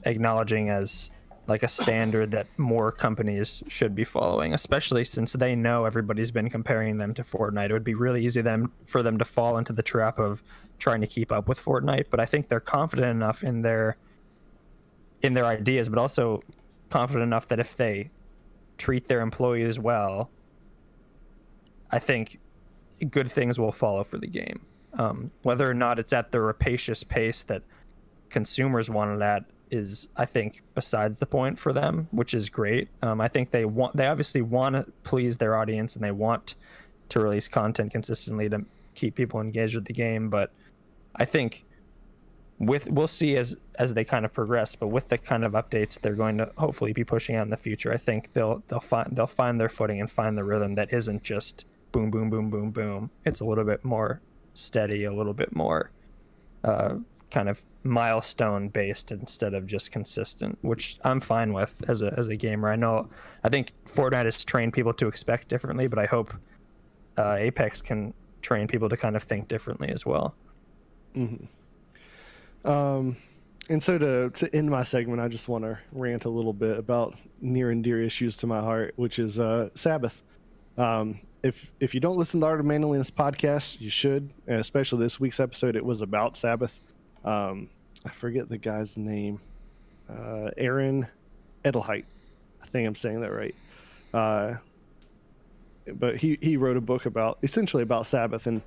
Speaker 5: acknowledging as like a standard that more companies should be following, especially since they know everybody's been comparing them to Fortnite. It would be really easy for them to fall into the trap of trying to keep up with Fortnite, but I think they're confident enough in their ideas, but also confident enough that if they treat their employees well, I think good things will follow for the game. Whether or not it's at the rapacious pace that consumers want it at is, I think, besides the point for them, which is great. I think they obviously want to please their audience, and they want to release content consistently to keep people engaged with the game. But I think we'll see as they kind of progress, but with the kind of updates they're going to hopefully be pushing out in the future, I think they'll find their footing and find the rhythm that isn't just boom boom boom boom boom. It's a little bit more steady, a little bit more kind of milestone based instead of just consistent, which I'm fine with as a gamer. I think Fortnite has trained people to expect differently, but I hope Apex can train people to kind of think differently as well.
Speaker 6: Mm-hmm. And so to end my segment, I just want to rant a little bit about near and dear issues to my heart, which is Sabbath. If you don't listen to the Art of Manliness podcast, you should, and especially this week's episode. It was about Sabbath. I forget the guy's name. Aaron Edelheit. I think I'm saying that right. But he wrote a book essentially about Sabbath, and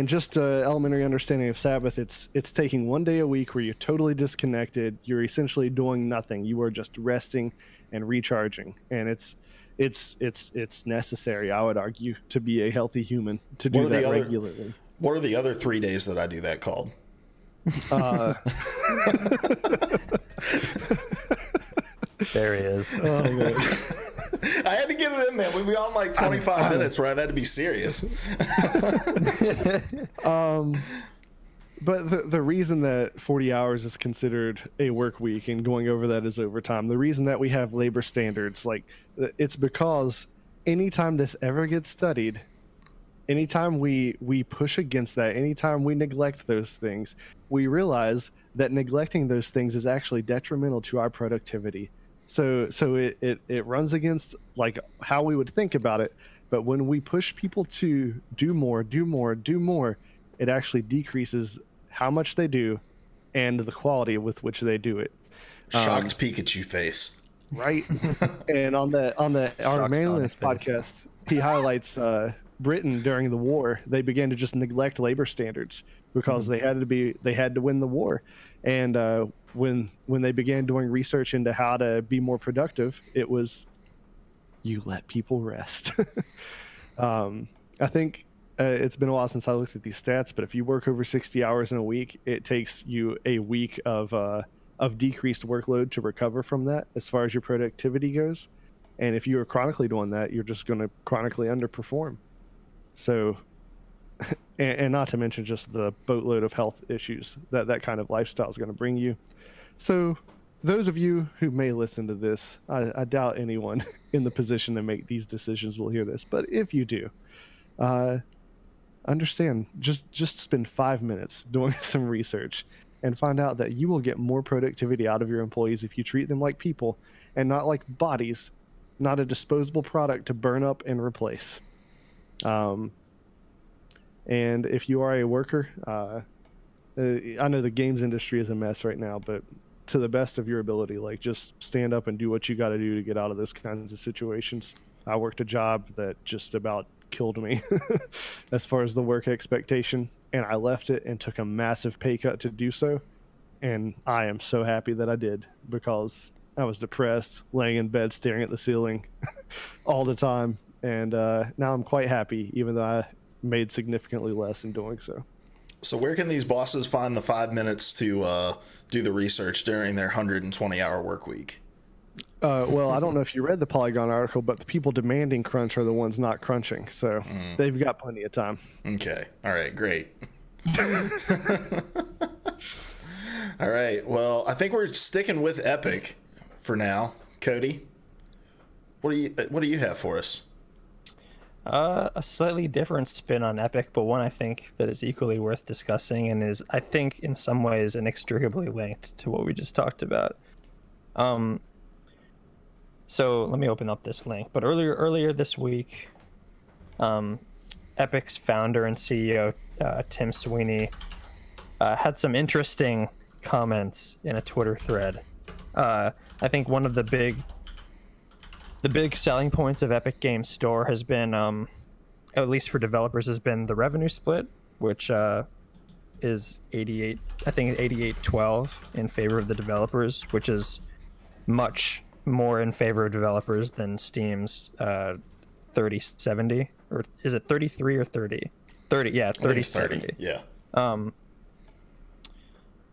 Speaker 6: just elementary understanding of Sabbath. It's taking one day a week where you're totally disconnected. You're essentially doing nothing. You are just resting and recharging, and it's necessary, I would argue, to be a healthy human to do that regularly.
Speaker 4: What are the other 3 days that I do that called?
Speaker 5: There he is.
Speaker 6: Oh man.
Speaker 4: I had to get it in there. We've been on like 25 minutes where I've had to be serious.
Speaker 6: But the reason that 40 hours is considered a work week and going over that is overtime, the reason that we have labor standards, like, it's because anytime this ever gets studied, anytime we push against that, anytime we neglect those things, we realize that neglecting those things is actually detrimental to our productivity. So it runs against like how we would think about it. But when we push people to do more, it actually decreases how much they do and the quality with which they do it.
Speaker 4: Shocked Pikachu face.
Speaker 6: Right. And on the Art of Manliness podcast, he highlights Britain during the war. They began to just neglect labor standards because they had to win the war. And when they began doing research into how to be more productive, it was, you let people rest. I think it's been a while since I looked at these stats, but if you work over 60 hours in a week, it takes you a week of decreased workload to recover from that as far as your productivity goes. And if you are chronically doing that, you're just going to chronically underperform. So, and not to mention just the boatload of health issues that kind of lifestyle is going to bring you. So those of you who may listen to this, I doubt anyone in the position to make these decisions will hear this, but if you do, understand, just spend 5 minutes doing some research and find out that you will get more productivity out of your employees if you treat them like people and not like bodies, not a disposable product to burn up and replace. And if you are a worker, I know the games industry is a mess right now, but to the best of your ability, like, just stand up and do what you got to do to get out of those kinds of situations. I worked a job that just about killed me as far as the work expectation, and I left it and took a massive pay cut to do so. And I am so happy that I did, because I was depressed, laying in bed, staring at the ceiling all the time. And now I'm quite happy, even though I made significantly less in doing so.
Speaker 4: So where can these bosses find the 5 minutes to do the research during their 120-hour work week?
Speaker 6: Well, I don't know if you read the Polygon article, but the people demanding crunch are the ones not crunching. So they've got plenty of time.
Speaker 4: Okay. All right. Great. All right. Well, I think we're sticking with Epic for now. Cody, what do you have for us?
Speaker 5: A slightly different spin on Epic, but one I think that is equally worth discussing and is, I think, in some ways inextricably linked to what we just talked about. So let me open up this link. But earlier this week, Epic's founder and CEO, Tim Sweeney, had some interesting comments in a Twitter thread. I think one of the big selling points of Epic Games Store has been, at least for developers, has been the revenue split, which is 88-12 in favor of the developers, which is much more in favor of developers than Steam's 30-70, or is it 33 or 30? 30, yeah,
Speaker 4: I think
Speaker 5: 30,
Speaker 4: it's 30.
Speaker 5: 70.
Speaker 4: Yeah.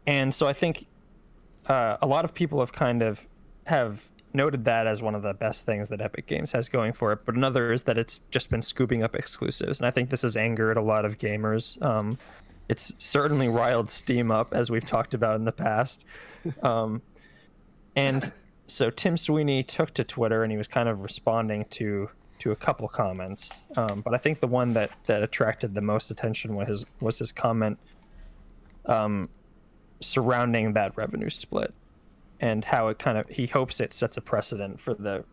Speaker 5: And so I think a lot of people have noted that as one of the best things that Epic Games has going for it. But another is that it's just been scooping up exclusives, and I think this has angered a lot of gamers. It's certainly riled Steam up, as we've talked about in the past. And so Tim Sweeney took to Twitter, and he was kind of responding to a couple comments. But I think the one that attracted the most attention was his comment surrounding that revenue split, and how it he hopes it sets a precedent for the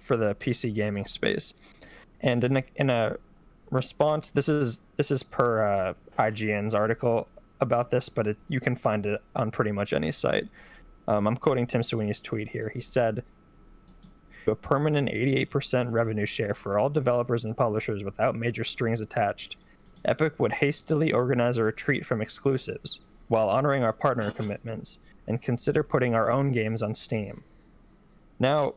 Speaker 5: PC gaming space. And in a response, this is per IGN's article about this, but you can find it on pretty much any site. I'm quoting Tim Sweeney's tweet here. He said, "A permanent 88% revenue share for all developers and publishers without major strings attached. Epic would hastily organize a retreat from exclusives while honoring our partner commitments and consider putting our own games on Steam." Now,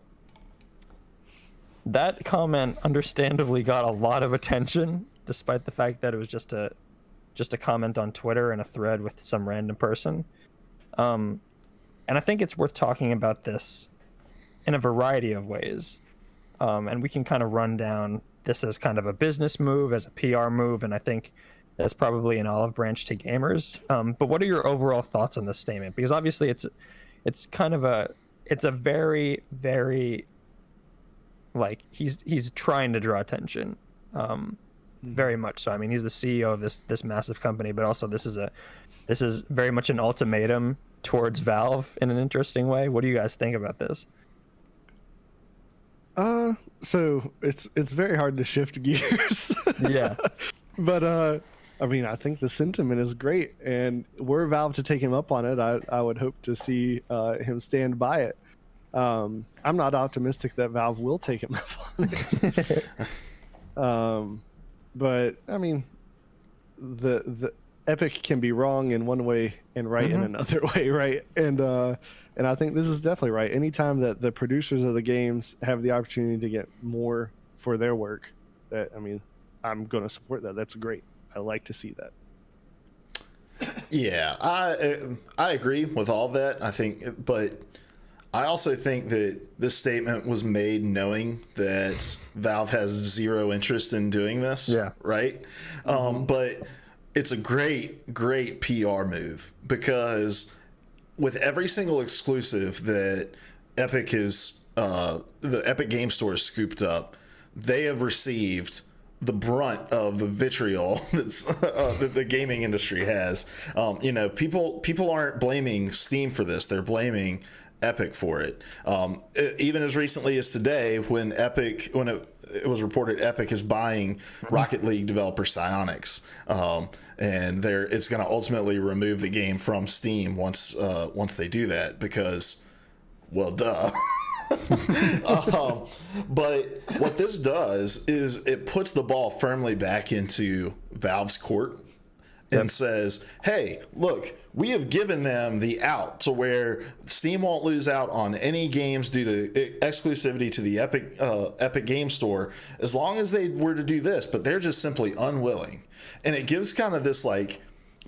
Speaker 5: that comment understandably got a lot of attention, despite the fact that it was just a comment on Twitter and a thread with some random person. And I think it's worth talking about this in a variety of ways. And we can kind of run down this as kind of a business move, as a PR move, and I think that's probably an olive branch to gamers. But what are your overall thoughts on this statement? Because obviously it's a very, very, like, he's trying to draw attention, very much so. I mean, he's the CEO of this massive company, but also this is very much an ultimatum towards Valve in an interesting way. What do you guys think about this?
Speaker 6: So it's very hard to shift gears.
Speaker 5: Yeah.
Speaker 6: But I mean, I think the sentiment is great, and were Valve to take him up on it, I would hope to see him stand by it. I'm not optimistic that Valve will take him up on it. But I mean, the Epic can be wrong in one way and right in another way, right? And I think this is definitely right. Anytime that the producers of the games have the opportunity to get more for their work, I'm going to support that. That's great. I like to see that.
Speaker 4: Yeah, I agree with all that. I think, but I also think that this statement was made knowing that Valve has zero interest in doing this. Yeah. Right. But it's a great PR move, because with every single exclusive that Epic is, the Epic Game Store has scooped up, they have received the brunt of the vitriol that's that the gaming industry has. People aren't blaming Steam for this; they're blaming Epic for it. Even as recently as today, when it was reported Epic is buying Rocket League developer Psyonix, and it's going to ultimately remove the game from Steam once they do that, because, well, duh. But what this does is it puts the ball firmly back into Valve's court and says, hey, look, we have given them the out to where Steam won't lose out on any games due to exclusivity to the Epic Game Store as long as they were to do this, but they're just simply unwilling. And it gives kind of this like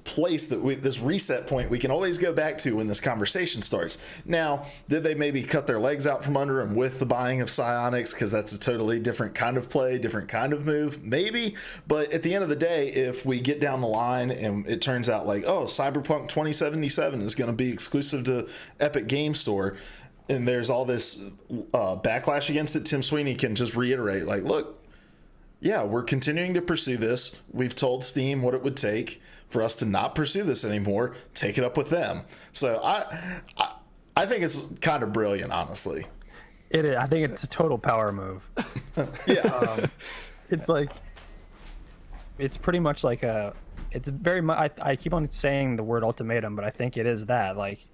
Speaker 4: place this reset point we can always go back to when this conversation starts. Now, did they maybe cut their legs out from under them with the buying of Psyonix, because that's a totally different kind of play, different kind of move? Maybe. But at the end of the day, if we get down the line and it turns out like, oh, Cyberpunk 2077 is going to be exclusive to Epic Game Store, and there's all this backlash against it, Tim Sweeney can just reiterate like, look, yeah, we're continuing to pursue this. We've told Steam what it would take for us to not pursue this anymore. Take it up with them. So I think it's kind of brilliant, honestly.
Speaker 5: It is. I think it's a total power move.
Speaker 4: Yeah.
Speaker 5: It's like, it's pretty much like it's very much, I keep on saying the word ultimatum, but I think it is that, like,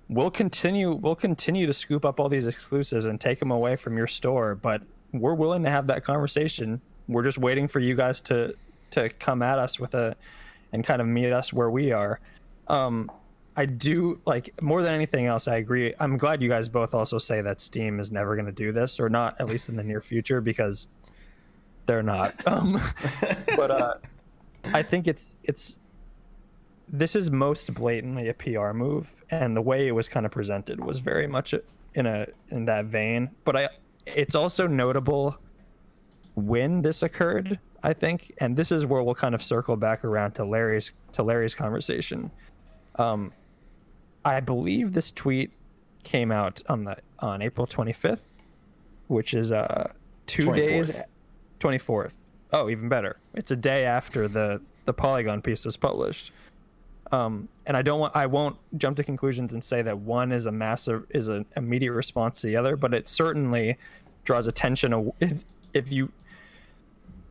Speaker 5: we'll continue to scoop up all these exclusives and take them away from your store, but we're willing to have that conversation. We're just waiting for you guys to come at us and kind of meet us where we are. I do, like, more than anything else, I agree. I'm glad you guys both also say that Steam is never going to do this, or not, at least in the near future, because they're not. But I think this is most blatantly a PR move, and the way it was kind of presented was very much in that vein. But it's also notable when this occurred, I think, and this is where we'll kind of circle back around to Larry's conversation. I believe this tweet came out on April 25th, which is 2
Speaker 4: 24th.
Speaker 5: days. 24th. Oh, even better. It's a day after the Polygon piece was published. And I won't jump to conclusions and say that one is an immediate response to the other, but it certainly draws attention.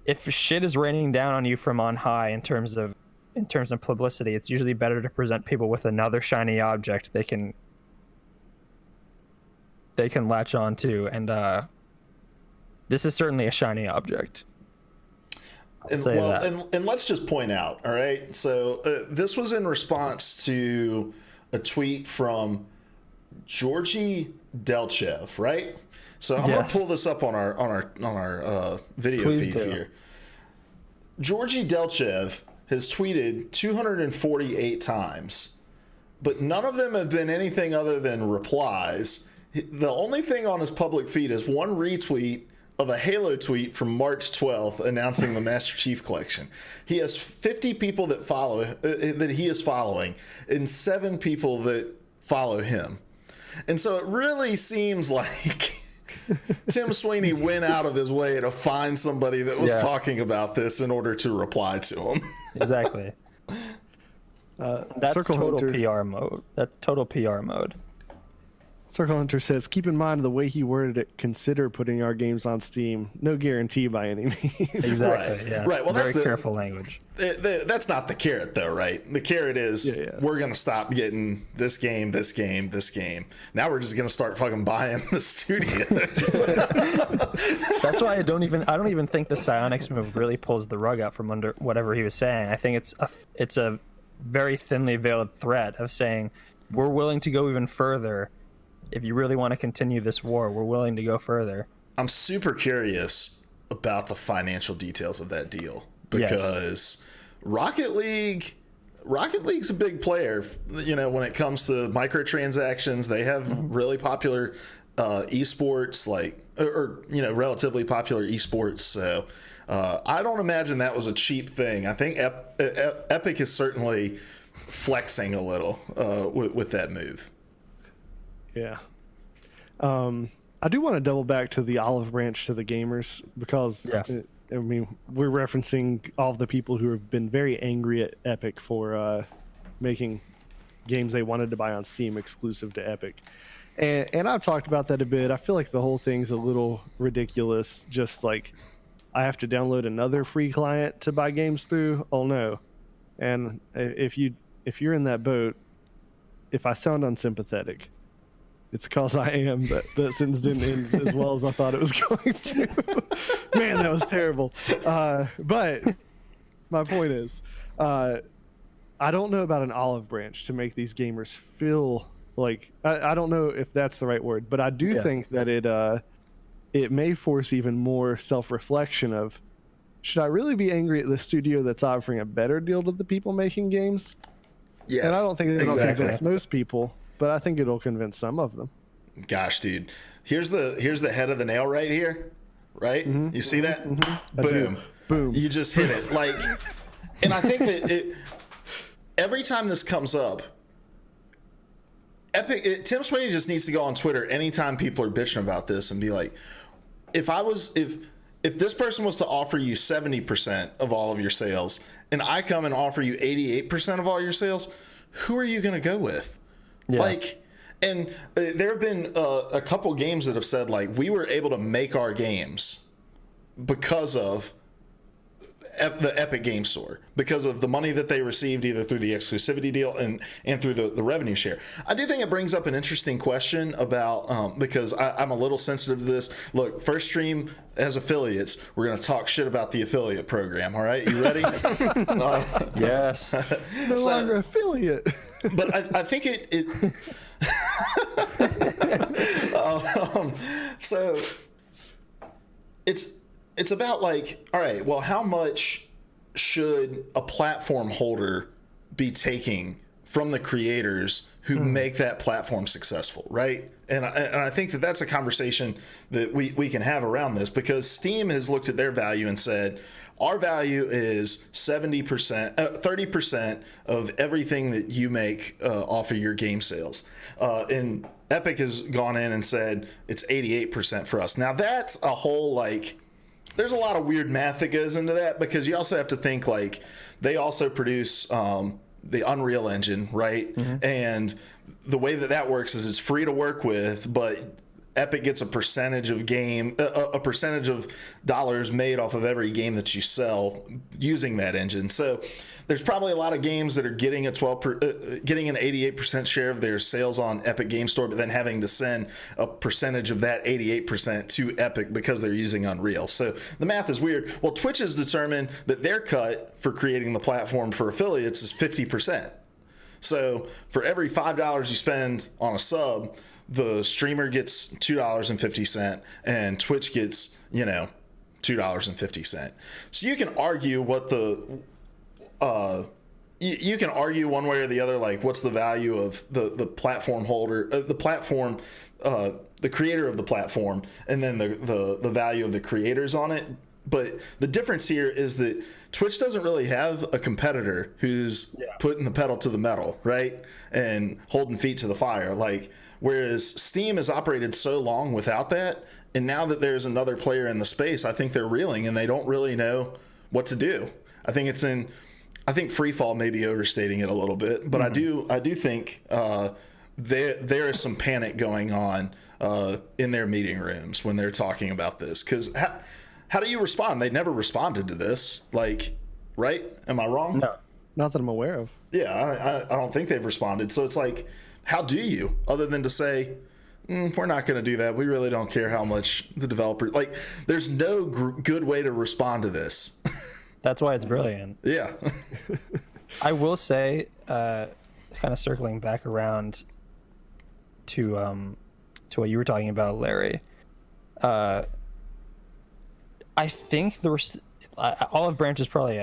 Speaker 5: If shit is raining down on you from on high in terms of publicity, it's usually better to present people with another shiny object they can latch on to, and this is certainly a shiny object.
Speaker 4: And let's just point out, all right? So this was in response to a tweet from Georgie Delchev, right? So I'm gonna pull this up on our video
Speaker 5: Please
Speaker 4: feed
Speaker 5: do.
Speaker 4: here. Georgie Delchev has tweeted 248 times, but none of them have been anything other than replies. The only thing on his public feed is one retweet of a Halo tweet from March 12th announcing the Master Chief Collection. He has 50 people that he is following, and 7 people that follow him. And so it really seems like Tim Sweeney went out of his way to find somebody that was talking about this in order to reply to him.
Speaker 5: Exactly. That's
Speaker 6: Circle
Speaker 5: total
Speaker 6: Hunter.
Speaker 5: PR mode. That's total PR mode.
Speaker 6: Circle Hunter says, keep in mind the way he worded it, consider putting our games on Steam. No guarantee by any means.
Speaker 5: Exactly.
Speaker 4: Right.
Speaker 5: Yeah.
Speaker 4: Right. Well,
Speaker 5: very
Speaker 4: that's
Speaker 5: careful language.
Speaker 4: That's not the carrot, though, right? The carrot is we're going to stop getting this game. Now we're just going to start fucking buying the studios.
Speaker 5: That's why I don't even think the Psionics move really pulls the rug out from under whatever he was saying. I think it's a very thinly veiled threat of saying we're willing to go even further. If you really want to continue this war, we're willing to go further.
Speaker 4: I'm super curious about the financial details of that deal because Rocket League's a big player, when it comes to microtransactions. They have really popular esports, relatively popular esports. So I don't imagine that was a cheap thing. I think Epic is certainly flexing a little with that move.
Speaker 6: Yeah. I do want to double back to the olive branch to the gamers because, we're referencing all of the people who have been very angry at Epic for making games they wanted to buy on Steam exclusive to Epic. And I've talked about that a bit. I feel like the whole thing's a little ridiculous. Just like I have to download another free client to buy games through. Oh no. And if you're in that boat, if I sound unsympathetic, it's because I am, but that sentence didn't end as well as I thought it was going to. Man, that was terrible. But my point is, I don't know about an olive branch to make these gamers feel like, I don't know if that's the right word, but I do think that it may force even more self-reflection of, should I really be angry at the studio that's offering a better deal to the people making games?
Speaker 4: Yes,
Speaker 6: and I don't think it'll
Speaker 4: exactly.
Speaker 6: convince most people, but I think it'll convince some of them.
Speaker 4: Gosh, dude, here's the head of the nail right here, right? Mm-hmm. You see that? Mm-hmm. Boom. You just hit it. And I think that every time this comes up, Tim Sweeney just needs to go on Twitter anytime people are bitching about this and be like, if this person was to offer you 70% of all of your sales and I come and offer you 88% of all your sales, who are you going to go with? Yeah. And there have been a couple games that have said, we were able to make our games because of the Epic Game Store, because of the money that they received either through the exclusivity deal and through the revenue share. I do think it brings up an interesting question about, because I'm a little sensitive to this. Look, First Stream as affiliates, we're going to talk shit about the affiliate program. All right, you ready?
Speaker 5: Yes.
Speaker 6: No longer affiliate.
Speaker 4: But I think it so it's about all right, well, how much should a platform holder be taking from the creators who make that platform successful, right? And I think that that's a conversation that we can have around this, because Steam has looked at their value and said, our value is 70%, 30% of everything that you make off of your game sales. And Epic has gone in and said it's 88% for us. Now that's a whole, like, there's a lot of weird math that goes into that, because you also have to think, like, they also produce the Unreal Engine, right? And the way that works is it's free to work with, but Epic gets a percentage of a percentage of dollars made off of every game that you sell using that engine. So there's probably a lot of games that are getting getting an 88% share of their sales on Epic Game Store, but then having to send a percentage of that 88% to Epic because they're using Unreal. So the math is weird. Well, Twitch has determined that their cut for creating the platform for affiliates is 50%. So for every $5 you spend on a sub, the streamer gets $2.50 and Twitch gets, $2.50. So you can argue what you can argue one way or the other, like, what's the value of the platform holder, the platform, the creator of the platform, and then the value of the creators on it. But the difference here is that Twitch doesn't really have a competitor who's putting the pedal to the metal, right? And holding feet to the fire. Like, whereas Steam has operated so long without that, and now that there's another player in the space, I think they're reeling and they don't really know what to do. I think Freefall may be overstating it a little bit, but I do think there is some panic going on in their meeting rooms when they're talking about this. Because how do you respond? They never responded to this, like, right? Am I wrong?
Speaker 6: No, not that I'm aware of.
Speaker 4: Yeah, I don't think they've responded. So it's like, how do you, other than to say, we're not going to do that. We really don't care how much the developer, like, there's no good way to respond to this.
Speaker 5: That's why it's brilliant.
Speaker 4: Yeah.
Speaker 5: I will say, kind of circling back around to what you were talking about, Larry. I think olive branch is probably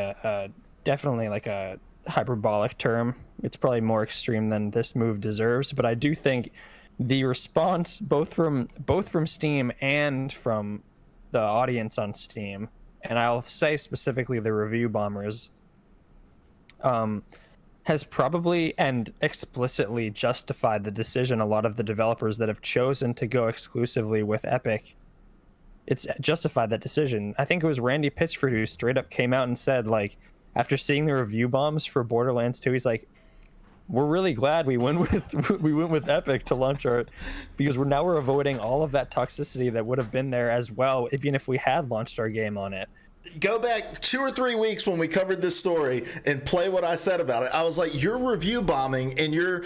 Speaker 5: definitely like a hyperbolic term. It's probably more extreme than this move deserves, but I do think the response both from Steam and from the audience on Steam, and I'll say specifically the review bombers, has probably and explicitly justified the decision a lot of the developers that have chosen to go exclusively with Epic. It's justified that decision. I think it was Randy Pitchford who straight up came out and said, like, after seeing the review bombs for Borderlands 2, he's like, we're really glad we went with Epic to launch our, because we're avoiding all of that toxicity that would have been there as well, even if we had launched our game on it.
Speaker 4: Go back 2 or 3 weeks when we covered this story and play what I said about it. I was like, your review bombing and your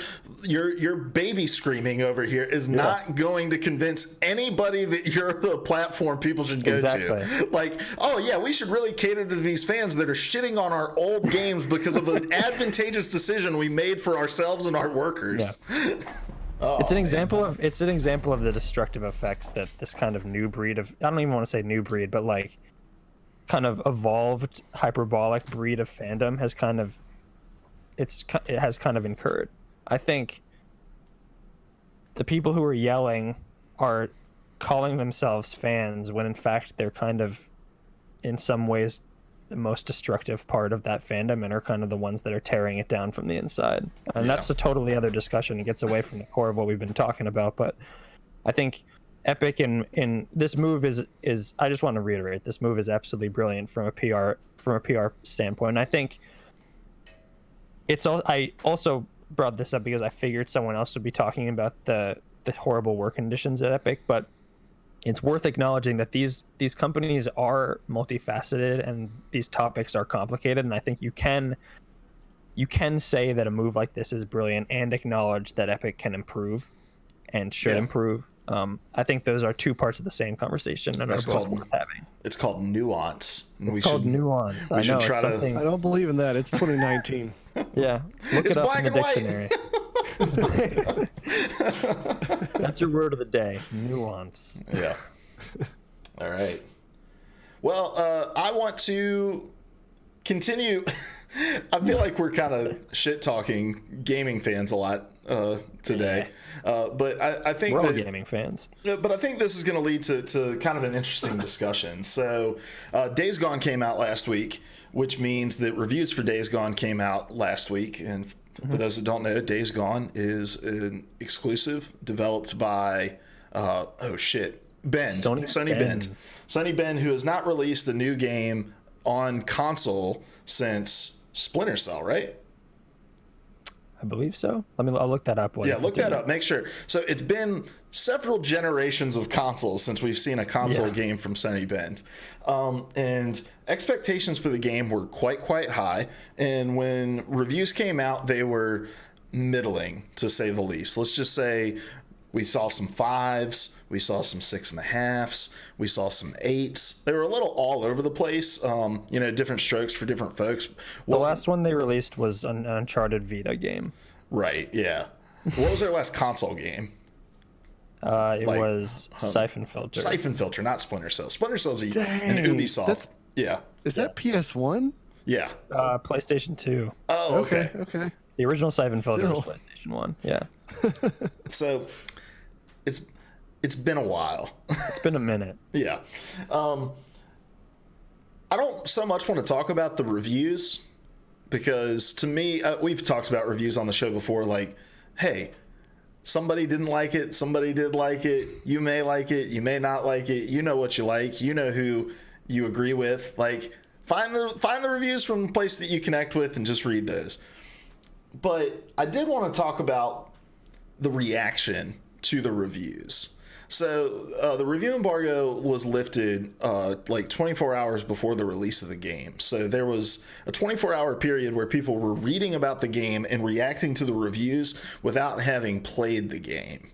Speaker 4: baby screaming over here is not going to convince anybody that you're the platform people should go to. Like, oh yeah, we should really cater to these fans that are shitting on our old games because of an advantageous decision we made for ourselves and our workers. Yeah. Oh, it's an example
Speaker 5: of the destructive effects that this kind of new breed of, I don't even want to say new breed, but like kind of evolved hyperbolic breed of fandom has kind of incurred. I think the people who are yelling are calling themselves fans when in fact they're kind of in some ways the most destructive part of that fandom and are kind of the ones that are tearing it down from the inside. And that's a totally other discussion. It gets away from the core of what we've been talking about, but I think Epic in this move is I just want to reiterate, this move is absolutely brilliant from a PR standpoint. And I think I also brought this up because I figured someone else would be talking about the horrible work conditions at Epic, but it's worth acknowledging that these companies are multifaceted and these topics are complicated, and I think you can say that a move like this is brilliant and acknowledge that Epic can improve and should improve. I think those are two parts of the same conversation, and that's both worth having.
Speaker 4: It's called nuance.
Speaker 5: It's called nuance. I know.
Speaker 6: I don't believe in that. It's 2019.
Speaker 5: Yeah, look it up in the dictionary. That's your word of the day. Nuance.
Speaker 4: Yeah. All right. Well, I want to continue. I feel like we're kind of shit talking gaming fans a lot today, but I think
Speaker 5: We're all
Speaker 4: that,
Speaker 5: gaming fans.
Speaker 4: but I think this is going to lead to kind of an interesting discussion. So, Days Gone came out last week, which means that reviews for Days Gone came out last week. And for those that don't know, Days Gone is an exclusive developed by Bend. Sony Bend. Sony Bend, who has not released a new game on console since Splinter Cell, right?
Speaker 5: I believe so. I'll look that up.
Speaker 4: Yeah, look that up. Make sure. So it's been several generations of consoles since we've seen a console game from Sony Bend. And expectations for the game were quite high. And when reviews came out, they were middling, to say the least. Let's just say we saw some 5s, we saw some 6.5s, we saw some 8s. They were a little all over the place, different strokes for different folks.
Speaker 5: The last one they released was an Uncharted Vita game.
Speaker 4: Right, yeah. What was their last console game?
Speaker 5: It was Siphon Filter.
Speaker 4: Siphon Filter, not Splinter Cell. Splinter Cell's an
Speaker 6: Dang,
Speaker 4: Ubisoft.
Speaker 6: Is that PS1?
Speaker 4: Yeah.
Speaker 5: PlayStation 2.
Speaker 4: Oh, okay.
Speaker 6: Okay.
Speaker 5: The original Siphon Filter was PlayStation 1. Yeah.
Speaker 4: So it's been a while.
Speaker 5: It's been a minute.
Speaker 4: Yeah. I don't so much want to talk about the reviews because to me, we've talked about reviews on the show before, like, hey, somebody didn't like it, somebody did like it, you may like it, you may not like it, you know what you like, you know who you agree with. Like, find the reviews from a place that you connect with and just read those. But I did want to talk about the reaction to the reviews. So the review embargo was lifted like 24 hours before the release of the game. So there was a 24-hour period where people were reading about the game and reacting to the reviews without having played the game.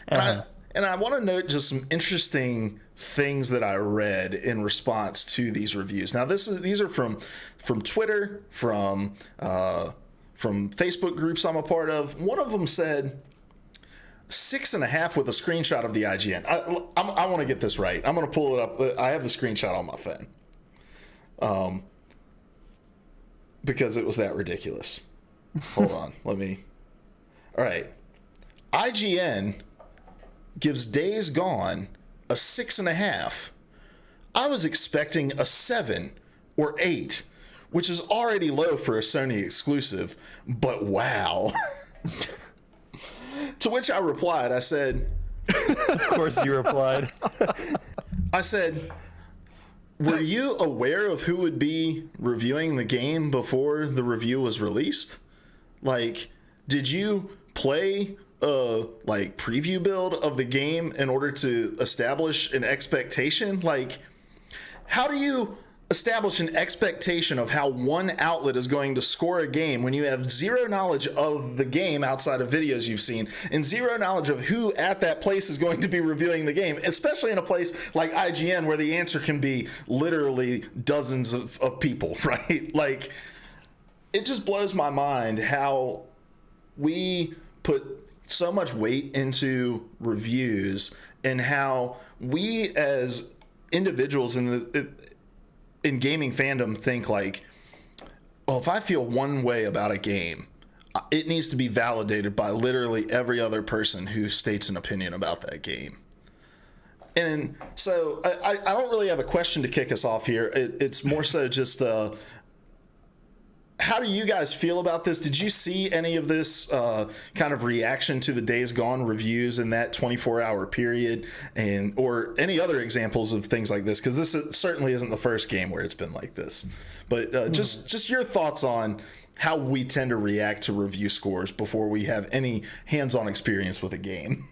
Speaker 4: And I want to note just some interesting things that I read in response to these reviews. Now, these are from Twitter, from Facebook groups I'm a part of. One of them said 6.5 with a screenshot of the IGN. I want to get this right. I'm going to pull it up. I have the screenshot on my phone. Because it was that ridiculous. Hold on. All right. IGN gives Days Gone a 6.5. I was expecting a 7 or 8, which is already low for a Sony exclusive, but wow. To which I replied, I said...
Speaker 5: Of course you replied.
Speaker 4: I said, were you aware of who would be reviewing the game before the review was released? Like, did you play a preview build of the game in order to establish an expectation? Like, how do you establish an expectation of how one outlet is going to score a game when you have zero knowledge of the game outside of videos you've seen and zero knowledge of who at that place is going to be reviewing the game, especially in a place like IGN where the answer can be literally dozens of people, right? Like, it just blows my mind how we put so much weight into reviews and how we as individuals in gaming fandom think like, well, if I feel one way about a game, it needs to be validated by literally every other person who states an opinion about that game. And so I don't really have a question to kick us off here. It's more so just how do you guys feel about this? Did you see any of this kind of reaction to the Days Gone reviews in that 24-hour period, or any other examples of things like this? Because this certainly isn't the first game where it's been like this. But just your thoughts on how we tend to react to review scores before we have any hands-on experience with a game.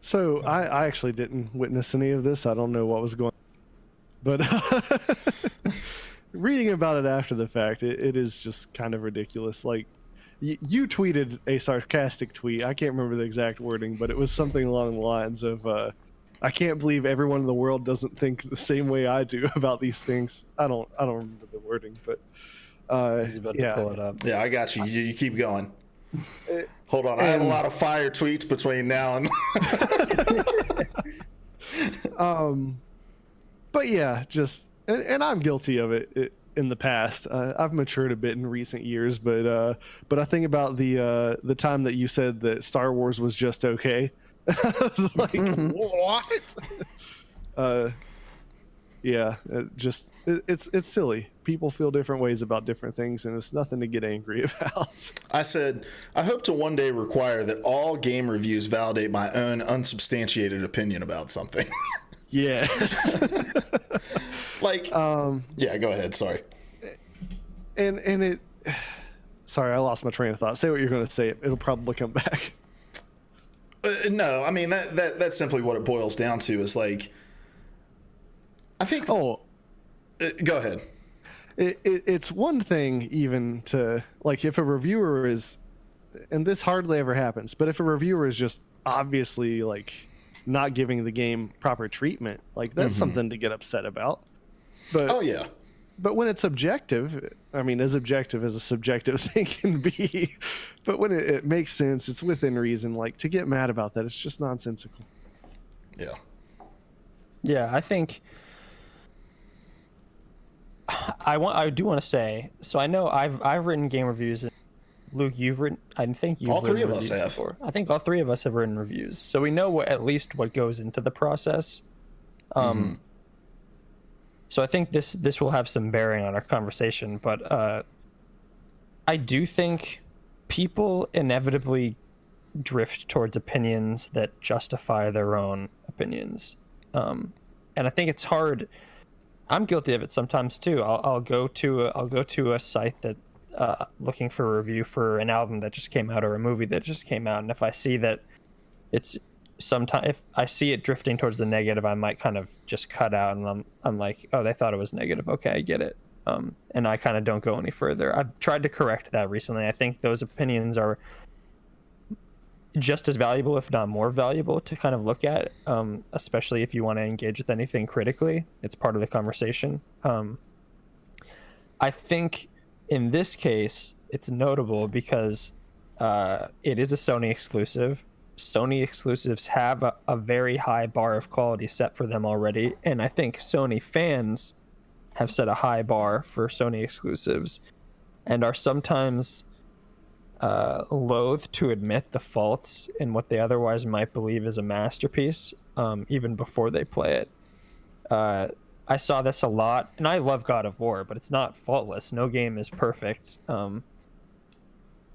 Speaker 6: So I actually didn't witness any of this. I don't know what was going on. But reading about it after the fact, it is just kind of ridiculous. Like, you tweeted a sarcastic tweet. I can't remember the exact wording, but it was something along the lines of, I can't believe everyone in the world doesn't think the same way I do about these things. I don't remember the wording, but
Speaker 5: He's about to pull it up.
Speaker 4: Yeah, I got you. You keep going. Hold on. I have a lot of fire tweets between now and...
Speaker 6: But yeah, just and I'm guilty of it in the past. I've matured a bit in recent years, but I think about the time that you said that Star Wars was just okay. I was like, what? Yeah, it's silly. People feel different ways about different things, and it's nothing to get angry about.
Speaker 4: I said, I hope to one day require that all game reviews validate my own unsubstantiated opinion about something.
Speaker 6: Yes.
Speaker 4: Like, yeah, go ahead. Sorry.
Speaker 6: And it. Sorry, I lost my train of thought. Say what you're going to say. It'll probably come back.
Speaker 4: No, I mean that's simply what it boils down to. Is like, I think.
Speaker 6: Oh,
Speaker 4: go ahead.
Speaker 6: It's one thing even to like if a reviewer is, and this hardly ever happens, but if a reviewer is just obviously like not giving the game proper treatment, like that's something to get upset about. But
Speaker 4: oh yeah.
Speaker 6: But when it's objective, I mean, as objective as a subjective thing can be, but when it makes sense, it's within reason. Like to get mad about that, it's just nonsensical.
Speaker 4: Yeah.
Speaker 5: Yeah, I think I do want to say. So I know I've written game reviews. And Luke, you've written. I think you've.
Speaker 4: All three
Speaker 5: written
Speaker 4: of us have.
Speaker 5: before. I think all three of us have written reviews, so we know at least what goes into the process. So I think this will have some bearing on our conversation, but I do think people inevitably drift towards opinions that justify their own opinions, and I think it's hard. I'm guilty of it sometimes too. I'll go to a site that looking for a review for an album that just came out or a movie that just came out, and if I see that it's if I see it drifting towards the negative, I might kind of just cut out, and I'm like, oh, they thought it was negative. Okay, I get it. And I kind of don't go any further. I've tried to correct that recently. I think those opinions are just as valuable, if not more valuable, to kind of look at, especially if you want to engage with anything critically. It's part of the conversation. I think in this case, it's notable because it is a Sony exclusive. Sony exclusives have a very high bar of quality set for them already, and I think Sony fans have set a high bar for Sony exclusives and are sometimes loath to admit the faults in what they otherwise might believe is a masterpiece, even before they play it. I saw this a lot, and I love God of War, but it's not faultless. No game is perfect.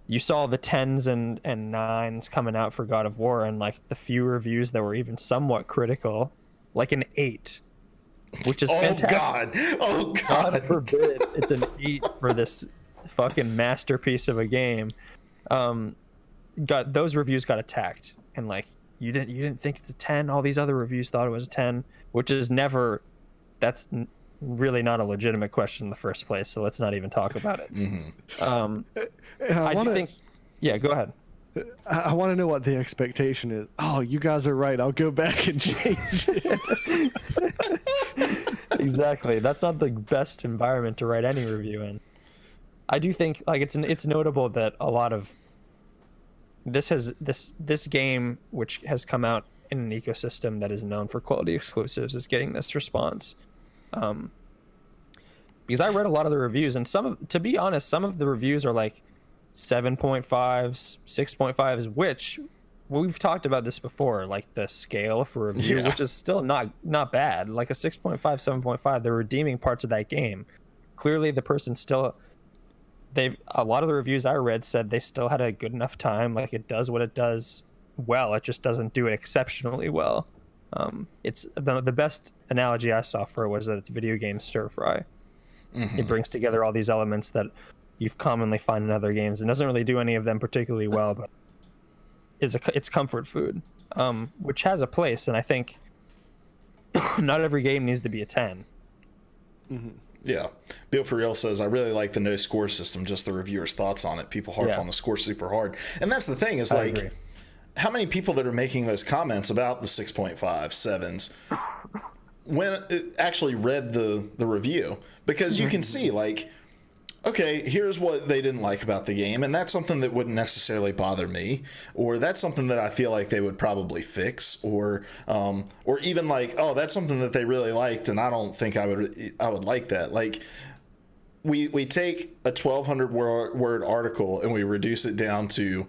Speaker 5: You saw the 10s and 9s coming out for God of War, and like the few reviews that were even somewhat critical, like an 8, which is fantastic.
Speaker 4: Oh God!
Speaker 5: God forbid it's an 8 for this fucking masterpiece of a game. Those reviews got attacked, and like you didn't think it's a 10. All these other reviews thought it was a 10, which is never. That's really not a legitimate question in the first place, so let's not even talk about it. I think. Yeah, go ahead.
Speaker 6: I want to know what the expectation is. Oh, you guys are right. I'll go back and change it.
Speaker 5: Exactly. That's not the best environment to write any review in. I do think like it's notable that a lot of this game, which has come out in an ecosystem that is known for quality exclusives, is getting this response. Because I read a lot of the reviews, and to be honest, some of the reviews are like 7.5s, 6.5s, which we've talked about this before, like the scale for review, which is still not bad. Like a 6.5, 7.5, they're redeeming parts of that game. Clearly, the person still. A lot of the reviews I read said they still had a good enough time. Like it does what it does well. It just doesn't do it exceptionally well. It's the best analogy I saw for it was that it's video game stir fry. It brings together all these elements that you commonly find in other games and doesn't really do any of them particularly well, but it's comfort food, which has a place. And I think not every game needs to be a 10.
Speaker 4: Yeah. Bill for Real says, I really like the no score system, just the reviewer's thoughts on it. People harp on the score super hard. And that's the thing is like, agree. How many people that are making those comments about the 6.5, 7s when it actually read the review? Because you can see like okay, here's what they didn't like about the game, and that's something that wouldn't necessarily bother me, or that's something that I feel like they would probably fix, or even like, oh, that's something that they really liked, and I don't think I would like that. Like, we take a 1,200 word article and we reduce it down to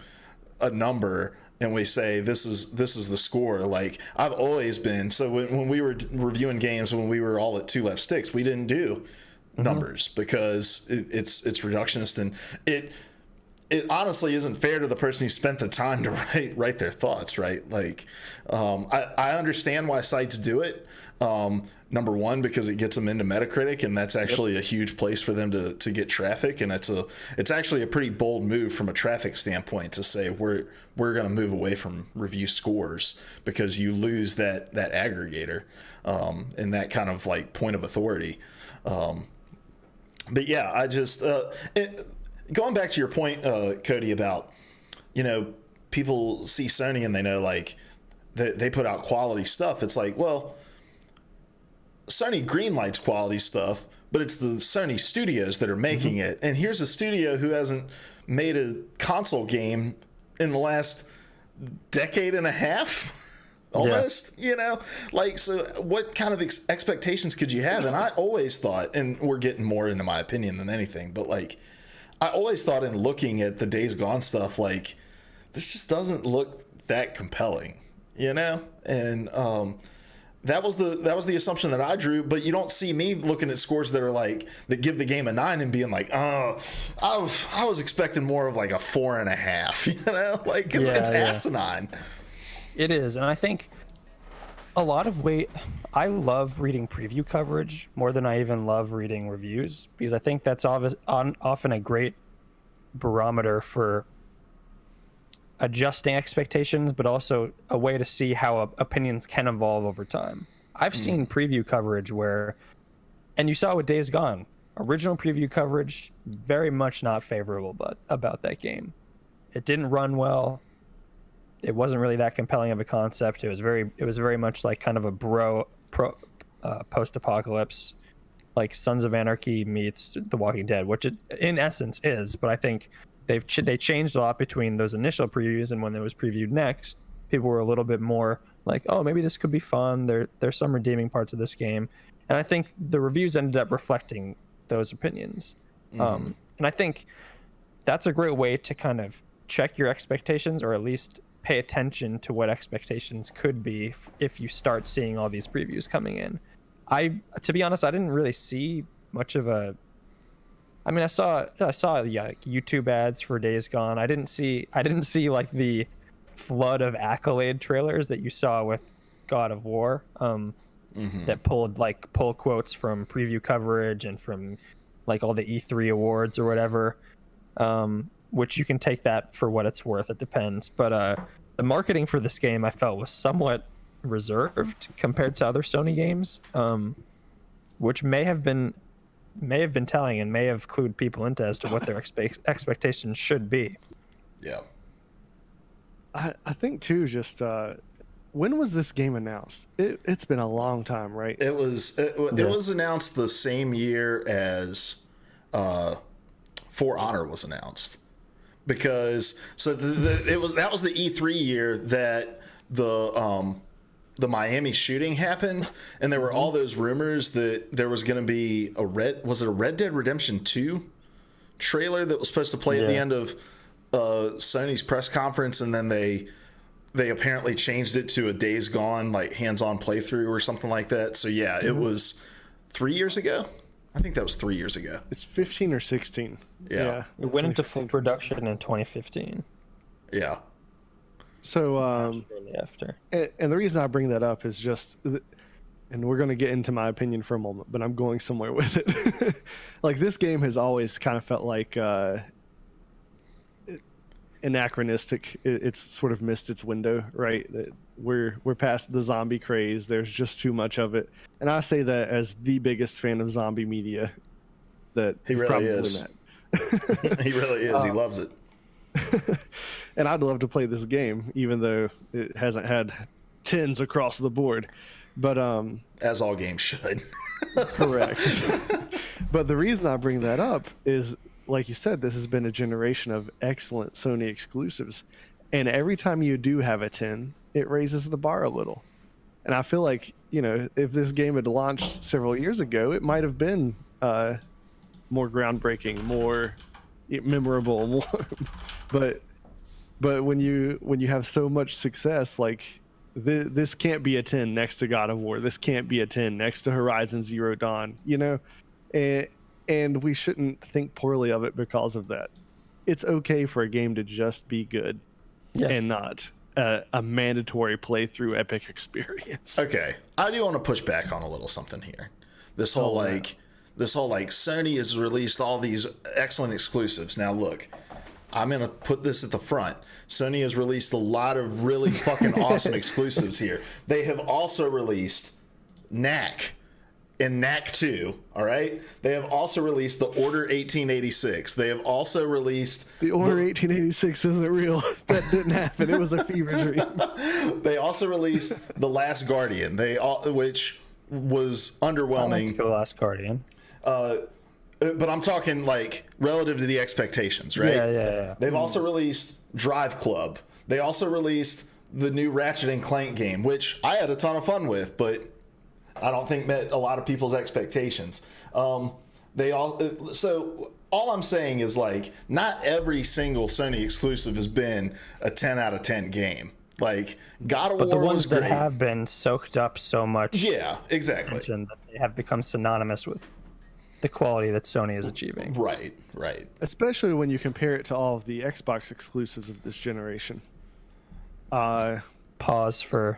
Speaker 4: a number, and we say this is the score. Like, I've always been, so when we were reviewing games, when we were all at 2 left sticks, we didn't do numbers because it's reductionist, and it honestly isn't fair to the person who spent the time to write their thoughts, right? Like, I understand why sites do it. Number one, because it gets them into Metacritic, and that's actually a huge place for them to get traffic, and it's actually a pretty bold move from a traffic standpoint to say we're going to move away from review scores because you lose that aggregator and that kind of like point of authority. But yeah, I just going back to your point, Cody, about, you know, people see Sony and they know like they put out quality stuff. It's like, well, Sony greenlights quality stuff, but it's the Sony studios that are making it. And here's a studio who hasn't made a console game in the last decade and a half. Almost, you know, like, so what kind of expectations could you have? And I always thought, and we're getting more into my opinion than anything, but like, I always thought in looking at the Days Gone stuff, like, this just doesn't look that compelling, you know? And that was the assumption that I drew, but you don't see me looking at scores that are like, that give the game a 9 and being like, oh, I was expecting more of like a 4.5, you know? Like, it's asinine.
Speaker 5: It is, and I think a lot of I love reading preview coverage more than I even love reading reviews, because I think that's often a great barometer for adjusting expectations, but also a way to see how opinions can evolve over time. I've seen preview coverage where, and you saw with Days Gone, original preview coverage, very much not favorable about that game. It didn't run well. It wasn't really that compelling of a concept. It was very much like kind of a post-apocalypse, like Sons of Anarchy meets The Walking Dead, which it in essence is. But I think they changed a lot between those initial previews and when it was previewed next. People were a little bit more like, oh, maybe this could be fun. There's some redeeming parts of this game, and I think the reviews ended up reflecting those opinions. And I think that's a great way to kind of check your expectations, or at least pay attention to what expectations could be if you start seeing all these previews coming in. To be honest, I didn't really see much of a. I mean, I saw like YouTube ads for Days Gone. I didn't see like the flood of accolade trailers that you saw with God of War, that pull quotes from preview coverage and from like all the E3 awards or whatever. Which you can take that for what it's worth. It depends. But the marketing for this game I felt was somewhat reserved compared to other Sony games, which may have been telling and may have clued people into as to what their expectations should be.
Speaker 4: Yeah.
Speaker 6: I think too, just when was this game announced? It's been a long time, right?
Speaker 4: It was announced the same year as For Honor was announced. Because that was the E3 year that the Miami shooting happened, and there were all those rumors that there was going to be a Red Dead Redemption 2 trailer that was supposed to play at the end of Sony's press conference, and then they apparently changed it to a Days Gone like hands-on playthrough or something like that. So yeah, it was 3 years ago. I think that was 3 years ago.
Speaker 6: It's 15 or 16. Yeah.
Speaker 5: It went into full production in 2015.
Speaker 4: Yeah.
Speaker 6: So,
Speaker 5: Shortly after.
Speaker 6: and the reason I bring that up is just, and we're going to get into my opinion for a moment, but I'm going somewhere with it. Like, this game has always kind of felt like anachronistic. It's sort of missed its window, right? We're past the zombie craze. There's just too much of it, and I say that as the biggest fan of zombie media that
Speaker 4: he really is. He really is. He loves it.
Speaker 6: And I'd love to play this game, even though it hasn't had 10s across the board. But
Speaker 4: as all games should.
Speaker 6: Correct. But the reason I bring that up is, like you said, this has been a generation of excellent Sony exclusives. And every time you do have a 10, it raises the bar a little. And I feel like, if this game had launched several years ago, it might have been more groundbreaking, more memorable, but when you have so much success, like this can't be a 10 next to God of War. This can't be a 10 next to Horizon Zero Dawn, and we shouldn't think poorly of it because of that. It's okay for a game to just be good and not a mandatory playthrough epic experience.
Speaker 4: Okay, I do want to push back on a little something here. This whole Sony has released all these excellent exclusives. Now look, I'm gonna put this at the front. Sony has released a lot of really fucking awesome exclusives here. They have also released Knack and Knack 2, all right? They have also released the Order 1886. They have also released...
Speaker 6: The Order 1886 isn't real. That didn't happen. It was a fever dream.
Speaker 4: They also released The Last Guardian, which was underwhelming.
Speaker 5: The Last Guardian.
Speaker 4: But I'm talking like relative to the expectations, right?
Speaker 5: Yeah.
Speaker 4: They've also released Drive Club. They also released the new Ratchet and Clank game, which I had a ton of fun with, but I don't think met a lot of people's expectations. So all I'm saying is, like, not every single Sony exclusive has been a 10 out of 10 game. Like, God of War was great. But the ones that
Speaker 5: have been soaked up so much,
Speaker 4: yeah, exactly,
Speaker 5: that they have become synonymous with the quality that Sony is achieving.
Speaker 4: Right.
Speaker 6: Especially when you compare it to all of the Xbox exclusives of this generation.
Speaker 5: Pause for...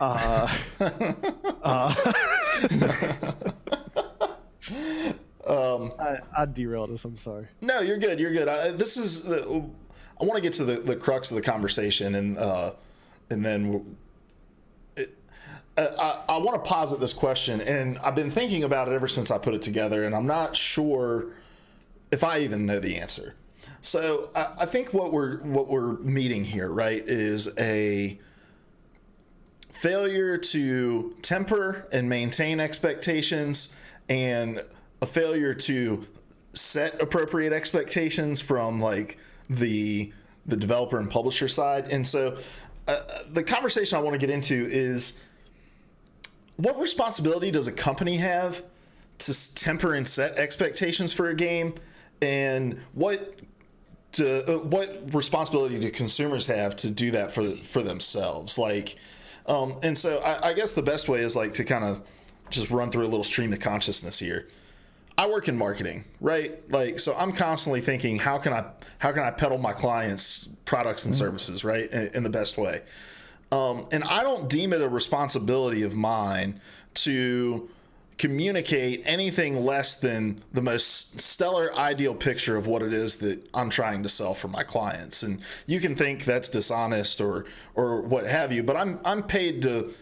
Speaker 6: I derailed us. I'm sorry.
Speaker 4: No, you're good. I want to get to the crux of the conversation, and then I want to posit this question, and I've been thinking about it ever since I put it together, and I'm not sure if I even know the answer. So I think what we're meeting here, right, is a failure to temper and maintain expectations, and a failure to set appropriate expectations from like the developer and publisher side. And so the conversation I want to get into is, what responsibility does a company have to temper and set expectations for a game, and what responsibility do consumers have to do that for themselves? Like, and so I guess the best way is like to kind of just run through a little stream of consciousness here. I work in marketing, right? Like, so I'm constantly thinking, how can I peddle my clients' products and services, right, in the best way? And I don't deem it a responsibility of mine to communicate anything less than the most stellar ideal picture of what it is that I'm trying to sell for my clients. And you can think that's dishonest or what have you, but I'm paid to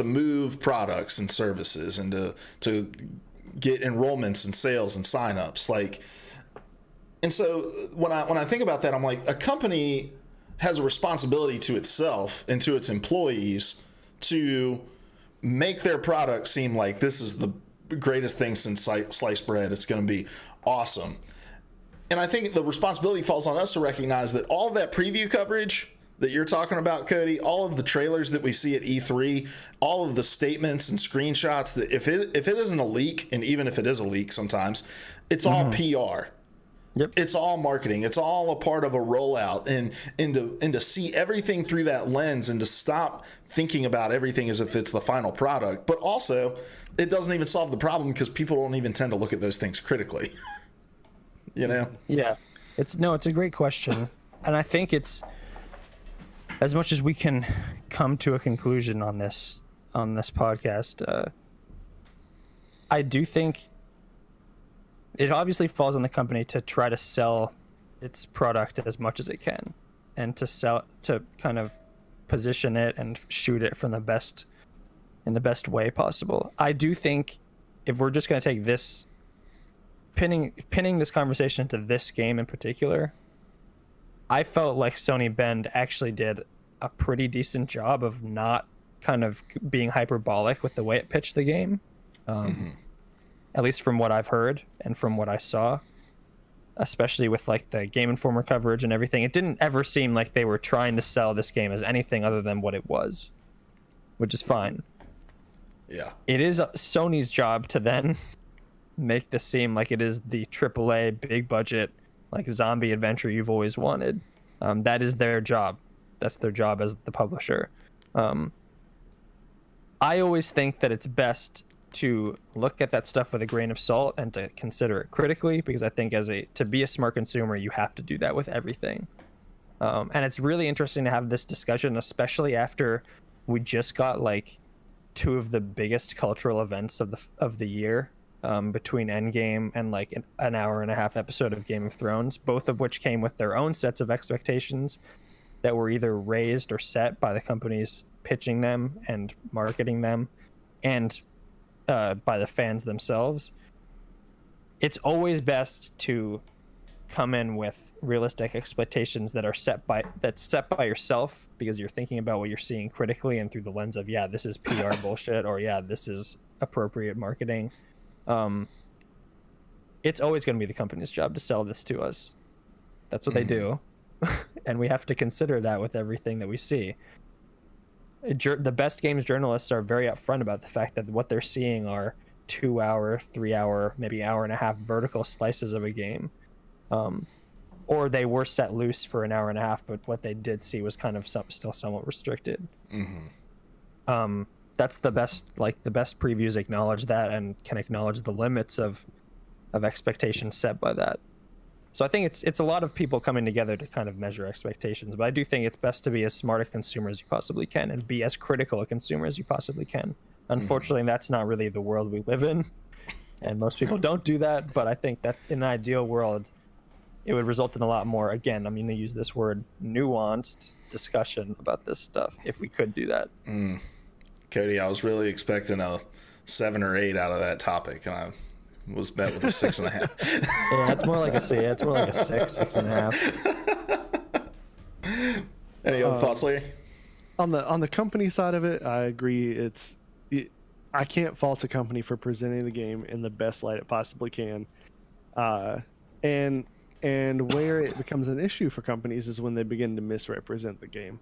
Speaker 4: move products and services and to get enrollments and sales and signups. Like, and so when I think about that, I'm like, a company has a responsibility to itself and to its employees to make their product seem like this is the greatest thing since sliced bread. It's going to be awesome. And I think the responsibility falls on us to recognize that all of that preview coverage that you're talking about, Cody, all of the trailers that we see at E3, all of the statements and screenshots, that if it isn't a leak, and even if it is a leak sometimes, it's all PR.
Speaker 5: Yep.
Speaker 4: It's all marketing. It's all a part of a rollout, and to see everything through that lens, and to stop thinking about everything as if it's the final product. But also, it doesn't even solve the problem, because people don't even tend to look at those things critically. You know?
Speaker 5: Yeah. It's a great question. And I think it's, as much as we can come to a conclusion on this podcast, I do think it obviously falls on the company to try to sell its product as much as it can, and to kind of position it and shoot it from in the best way possible. I do think if we're just going to take this, pinning this conversation to this game in particular, I felt like Sony Bend actually did a pretty decent job of not kind of being hyperbolic with the way it pitched the game. at least from what I've heard and from what I saw, especially with like the Game Informer coverage and everything. It didn't ever seem like they were trying to sell this game as anything other than what it was, which is fine.
Speaker 4: Yeah.
Speaker 5: It is Sony's job to then make this seem like it is the AAA big budget like zombie adventure you've always wanted. That is their job. That's their job as the publisher. I always think that it's best to look at that stuff with a grain of salt and to consider it critically, because I think to be a smart consumer, you have to do that with everything. And it's really interesting to have this discussion, especially after we just got like two of the biggest cultural events of the year, between Endgame and like an hour and a half episode of Game of Thrones, both of which came with their own sets of expectations that were either raised or set by the companies pitching them and marketing them, and by the fans themselves. It's always best to come in with realistic expectations that are set by yourself, because you're thinking about what you're seeing critically and through the lens of, yeah, this is PR bullshit, or yeah, this is appropriate marketing. It's always going to be the company's job to sell this to us. That's what they do. And we have to consider that with everything that we see. The best games journalists are very upfront about the fact that what they're seeing are 2 hour, 3 hour, maybe hour and a half vertical slices of a game. Or they were set loose for an hour and a half, but what they did see was kind of still somewhat restricted. That's the best previews acknowledge that and can acknowledge the limits of expectations set by that. So I think it's a lot of people coming together to kind of measure expectations, but I do think it's best to be as smart a consumer as you possibly can and be as critical a consumer as you possibly can. Unfortunately, that's not really the world we live in, and most people don't do that, but I think that in an ideal world, it would result in a lot more, again, I'm going to use this word, nuanced discussion about this stuff if we could do that.
Speaker 4: Cody, I was really expecting a 7 or 8 out of that topic, and I was met with a 6.5.
Speaker 5: Yeah, it's more like a 6.5.
Speaker 4: Any other thoughts, Larry?
Speaker 6: On the company side of it, I agree. I can't fault a company for presenting the game in the best light it possibly can. And where it becomes an issue for companies is when they begin to misrepresent the game,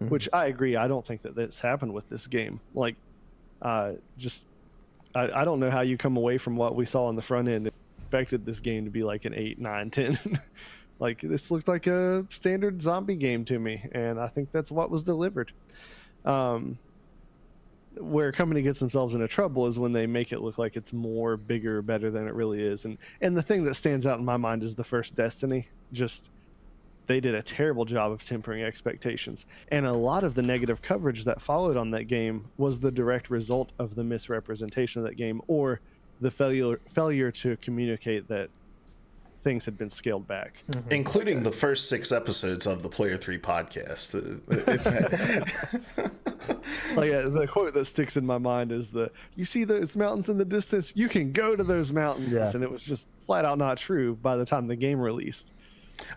Speaker 6: which I agree. I don't think that this happened with this game. Like, I don't know how you come away from what we saw on the front end and expected this game to be like an 8, 9, 10. Like, this looked like a standard zombie game to me, and I think that's what was delivered. Where a company gets themselves into trouble is when they make it look like it's more, bigger, better than it really is. And the thing that stands out in my mind is the first Destiny. Just, they did a terrible job of tempering expectations. And a lot of the negative coverage that followed on that game was the direct result of the misrepresentation of that game, or the failure to communicate that things had been scaled back.
Speaker 4: Including the first 6 episodes of the Player 3 podcast.
Speaker 6: Like, the quote that sticks in my mind is you see those mountains in the distance, you can go to those mountains.
Speaker 5: Yeah.
Speaker 6: And it was just flat out not true by the time the game released.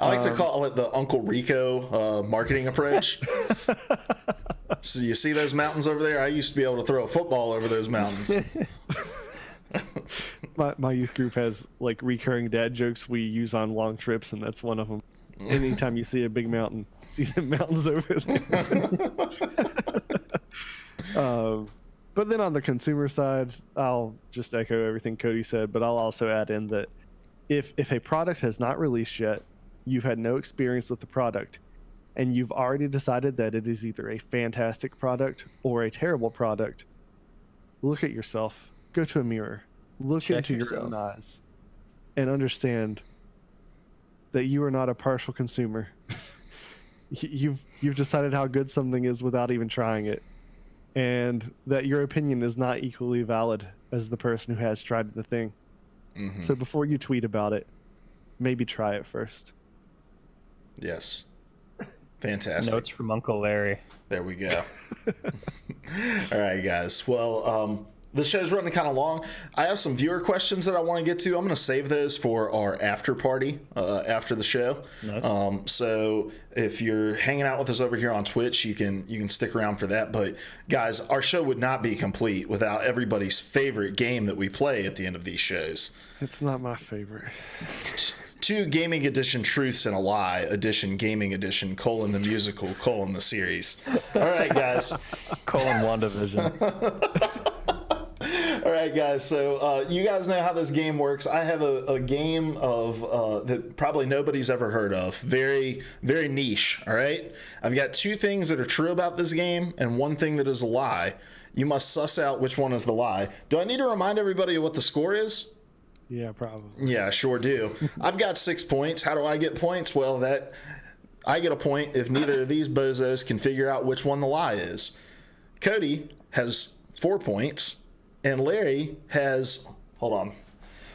Speaker 4: I like to call it the Uncle Rico marketing approach. So you see those mountains over there? I used to be able to throw a football over those mountains.
Speaker 6: My youth group has like recurring dad jokes we use on long trips, and that's one of them. Anytime you see a big mountain, see the mountains over there. But then on the consumer side, I'll just echo everything Cody said, but I'll also add in that if a product has not released yet, you've had no experience with the product, and you've already decided that it is either a fantastic product or a terrible product, look at yourself. Go to a mirror, look into your own eyes, and understand that you are not a partial consumer. You've decided how good something is without even trying it, and that your opinion is not equally valid as the person who has tried the thing. So before you tweet about it, maybe try it first.
Speaker 4: Yes. Fantastic.
Speaker 5: Notes from Uncle Larry.
Speaker 4: There we go. All right, guys. Well, the show's running kind of long. I have some viewer questions that I want to get to. I'm going to save those for our after party after the show.
Speaker 5: Nice.
Speaker 4: So if you're hanging out with us over here on Twitch, you can stick around for that. But guys, our show would not be complete without everybody's favorite game that we play at the end of these shows.
Speaker 6: It's not my favorite.
Speaker 4: 2 Gaming Edition Truths and a Lie Edition, Gaming Edition, the musical, the series. All right, guys.
Speaker 5: WandaVision.
Speaker 4: All right, guys. So you guys know how this game works. I have a game of that probably nobody's ever heard of. Very, very niche. All right. I've got 2 things that are true about this game and 1 thing that is a lie. You must suss out which one is the lie. Do I need to remind everybody what the score is?
Speaker 6: Yeah, probably.
Speaker 4: Yeah, sure do. I've got 6 points. How do I get points? Well, I get a point if neither of these bozos can figure out which one the lie is. Cody has 4 points. And Larry has, hold on,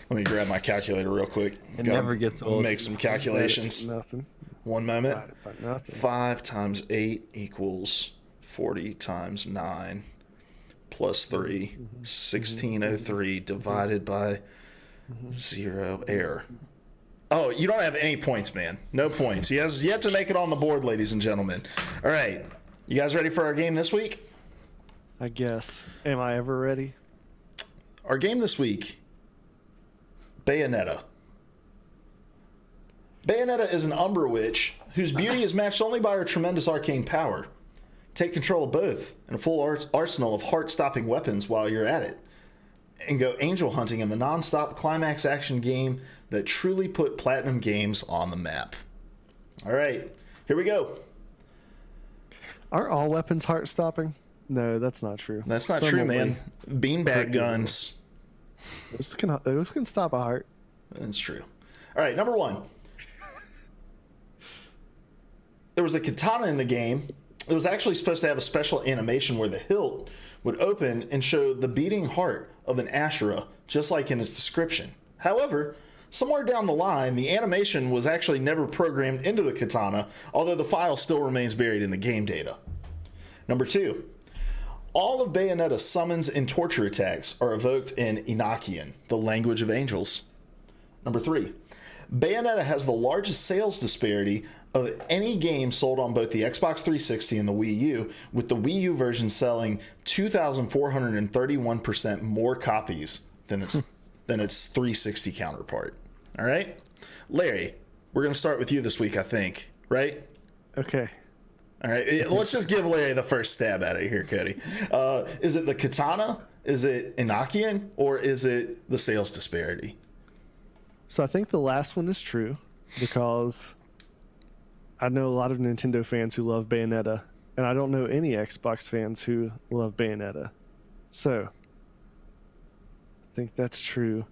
Speaker 4: let me grab my calculator real quick.
Speaker 5: It never gets old.
Speaker 4: Make some calculations.
Speaker 6: Nothing.
Speaker 4: 1 moment.
Speaker 6: Divided by nothing.
Speaker 4: 5 times 8 equals 40 times 9 plus 3. 1603 divided by 0. Error. Oh, you don't have any points, man. No points. He has yet to make it on the board, ladies and gentlemen. All right. You guys ready for our game this week?
Speaker 6: I guess. Am I ever ready?
Speaker 4: Our game this week, Bayonetta. Bayonetta is an Umbra Witch whose beauty is matched only by her tremendous arcane power. Take control of both and a full arsenal of heart-stopping weapons while you're at it. And go angel hunting in the non-stop climax action game that truly put Platinum Games on the map. All right, here we go.
Speaker 6: Are all weapons heart-stopping? No, that's not true.
Speaker 4: That's not
Speaker 6: Some
Speaker 4: true,
Speaker 6: only.
Speaker 4: man. Beanbag guns.
Speaker 6: Those can stop a heart.
Speaker 4: That's true. All right, number 1. There was a katana in the game. It was actually supposed to have a special animation where the hilt would open and show the beating heart of an Ashura, just like in its description. However, somewhere down the line, the animation was actually never programmed into the katana, although the file still remains buried in the game data. Number 2. All of Bayonetta's summons and torture attacks are evoked in Enochian, the language of angels. Number 3. Bayonetta has the largest sales disparity of any game sold on both the Xbox 360 and the Wii U, with the Wii U version selling 2,431% more copies than its 360 counterpart. All right? Larry, we're going to start with you this week, I think, right?
Speaker 6: Okay.
Speaker 4: All right, let's just give Larry the first stab at it here, Cody. Is it the katana? Is it Enochian? Or is it the sales disparity?
Speaker 6: So I think the last one is true because I know a lot of Nintendo fans who love Bayonetta, and I don't know any Xbox fans who love Bayonetta. So I think that's true.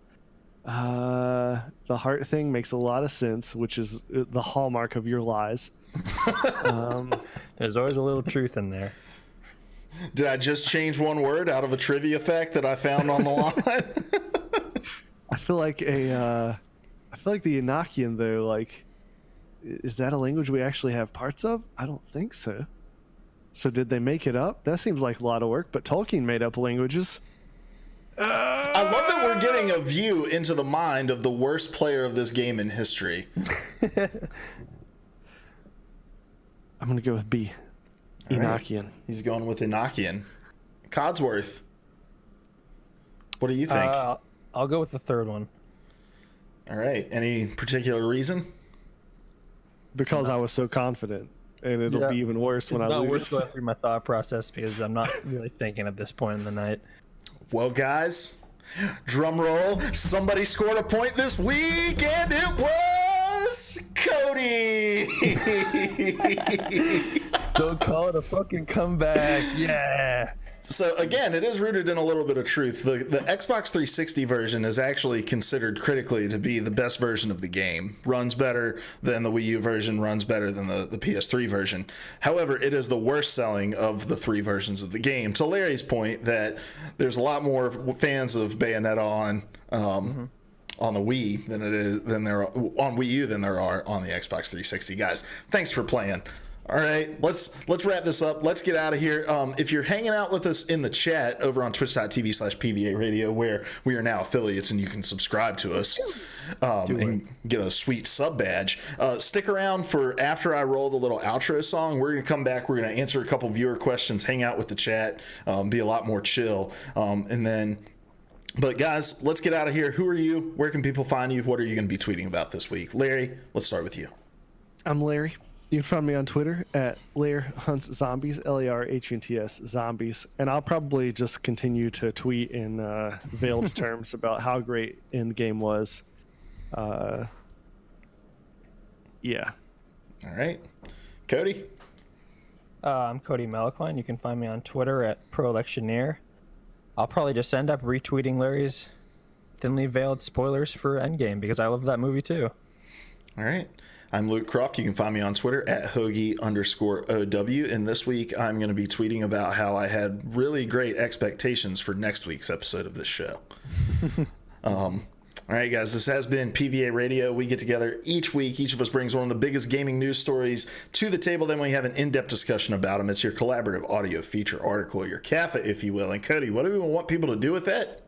Speaker 6: The heart thing makes a lot of sense, which is the hallmark of your lies.
Speaker 5: There's always a little truth in there.
Speaker 4: Did I just change one word out of a trivia fact that I found on the line?
Speaker 6: I feel like the Enochian though, like, is that a language we actually have parts of? I don't think so. So did they make it up? That seems like a lot of work, but Tolkien made up languages.
Speaker 4: I love that we're getting a view into the mind of the worst player of this game in history.
Speaker 6: I'm going to go with B.
Speaker 4: All right.
Speaker 6: Enochian.
Speaker 4: He's going with Enochian. Codsworth, what do you think?
Speaker 5: I'll go with the third one.
Speaker 4: All right. Any particular reason?
Speaker 6: Because I was so confident, and it'll be even worse when I
Speaker 5: It's not
Speaker 6: lose.
Speaker 5: worth going through my thought process because I'm not really thinking at this point in the night.
Speaker 4: Well, guys, drum roll. Somebody scored a point this week, and it was Cody.
Speaker 5: Don't call it a fucking comeback. Yeah.
Speaker 4: So again, it is rooted in a little bit of truth. The Xbox 360 version is actually considered critically to be the best version of the game. Runs better than the Wii U version, runs better than the PS3 version. However, it is the worst selling of the 3 versions of the game. To Larry's point that there's a lot more fans of Bayonetta on the Wii than there are on Wii U than there are on the Xbox 360. Guys, thanks for playing. All right, let's wrap this up. Let's get out of here. If you're hanging out with us in the chat over on twitch.tv/PvA radio, where we are now affiliates and you can subscribe to us and get a sweet sub badge, stick around for after I roll the little outro song. We're going to come back. We're going to answer a couple viewer questions, hang out with the chat, be a lot more chill. But guys, let's get out of here. Who are you? Where can people find you? What are you going to be tweeting about this week? Larry, let's start with you.
Speaker 6: I'm Larry. You can find me on Twitter at LairHuntsZombies, LARHUNTS Zombies. And I'll probably just continue to tweet in veiled terms about how great Endgame was. Yeah.
Speaker 4: All right. Cody?
Speaker 5: I'm Cody Malakline. You can find me on Twitter at ProElectioneer. I'll probably just end up retweeting Larry's thinly veiled spoilers for Endgame because I love that movie too.
Speaker 4: All right. I'm Luke Croft. You can find me on Twitter at Hoagie_OW. And this week I'm going to be tweeting about how I had really great expectations for next week's episode of this show. All right, guys, this has been PvA Radio. We get together each week. Each of us brings one of the biggest gaming news stories to the table. Then we have an in-depth discussion about them. It's your collaborative audio feature article, your CAFA, if you will. And Cody, what do we want people to do with that?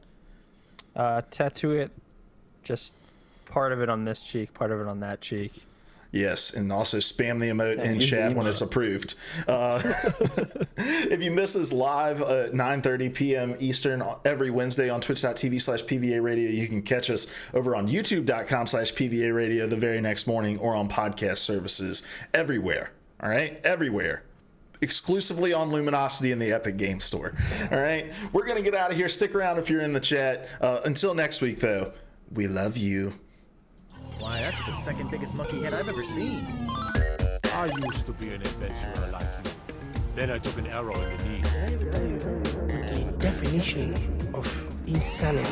Speaker 5: Tattoo it, just part of it on this cheek, part of it on that cheek.
Speaker 4: Yes, and also spam the emote in chat when it's approved. If you miss us live at 9:30 p.m. Eastern every Wednesday on twitch.tv/PvA Radio, you can catch us over on youtube.com/PvA Radio the very next morning or on podcast services everywhere. All right? Everywhere. Exclusively on Luminosity in the Epic Game Store. All right? We're going to get out of here. Stick around if you're in the chat. Until next week, though, we love you.
Speaker 1: Why, that's the second biggest monkey head I've ever seen.
Speaker 2: I used to be an adventurer like you. Then I took an arrow in the knee.
Speaker 3: The definition of insanity.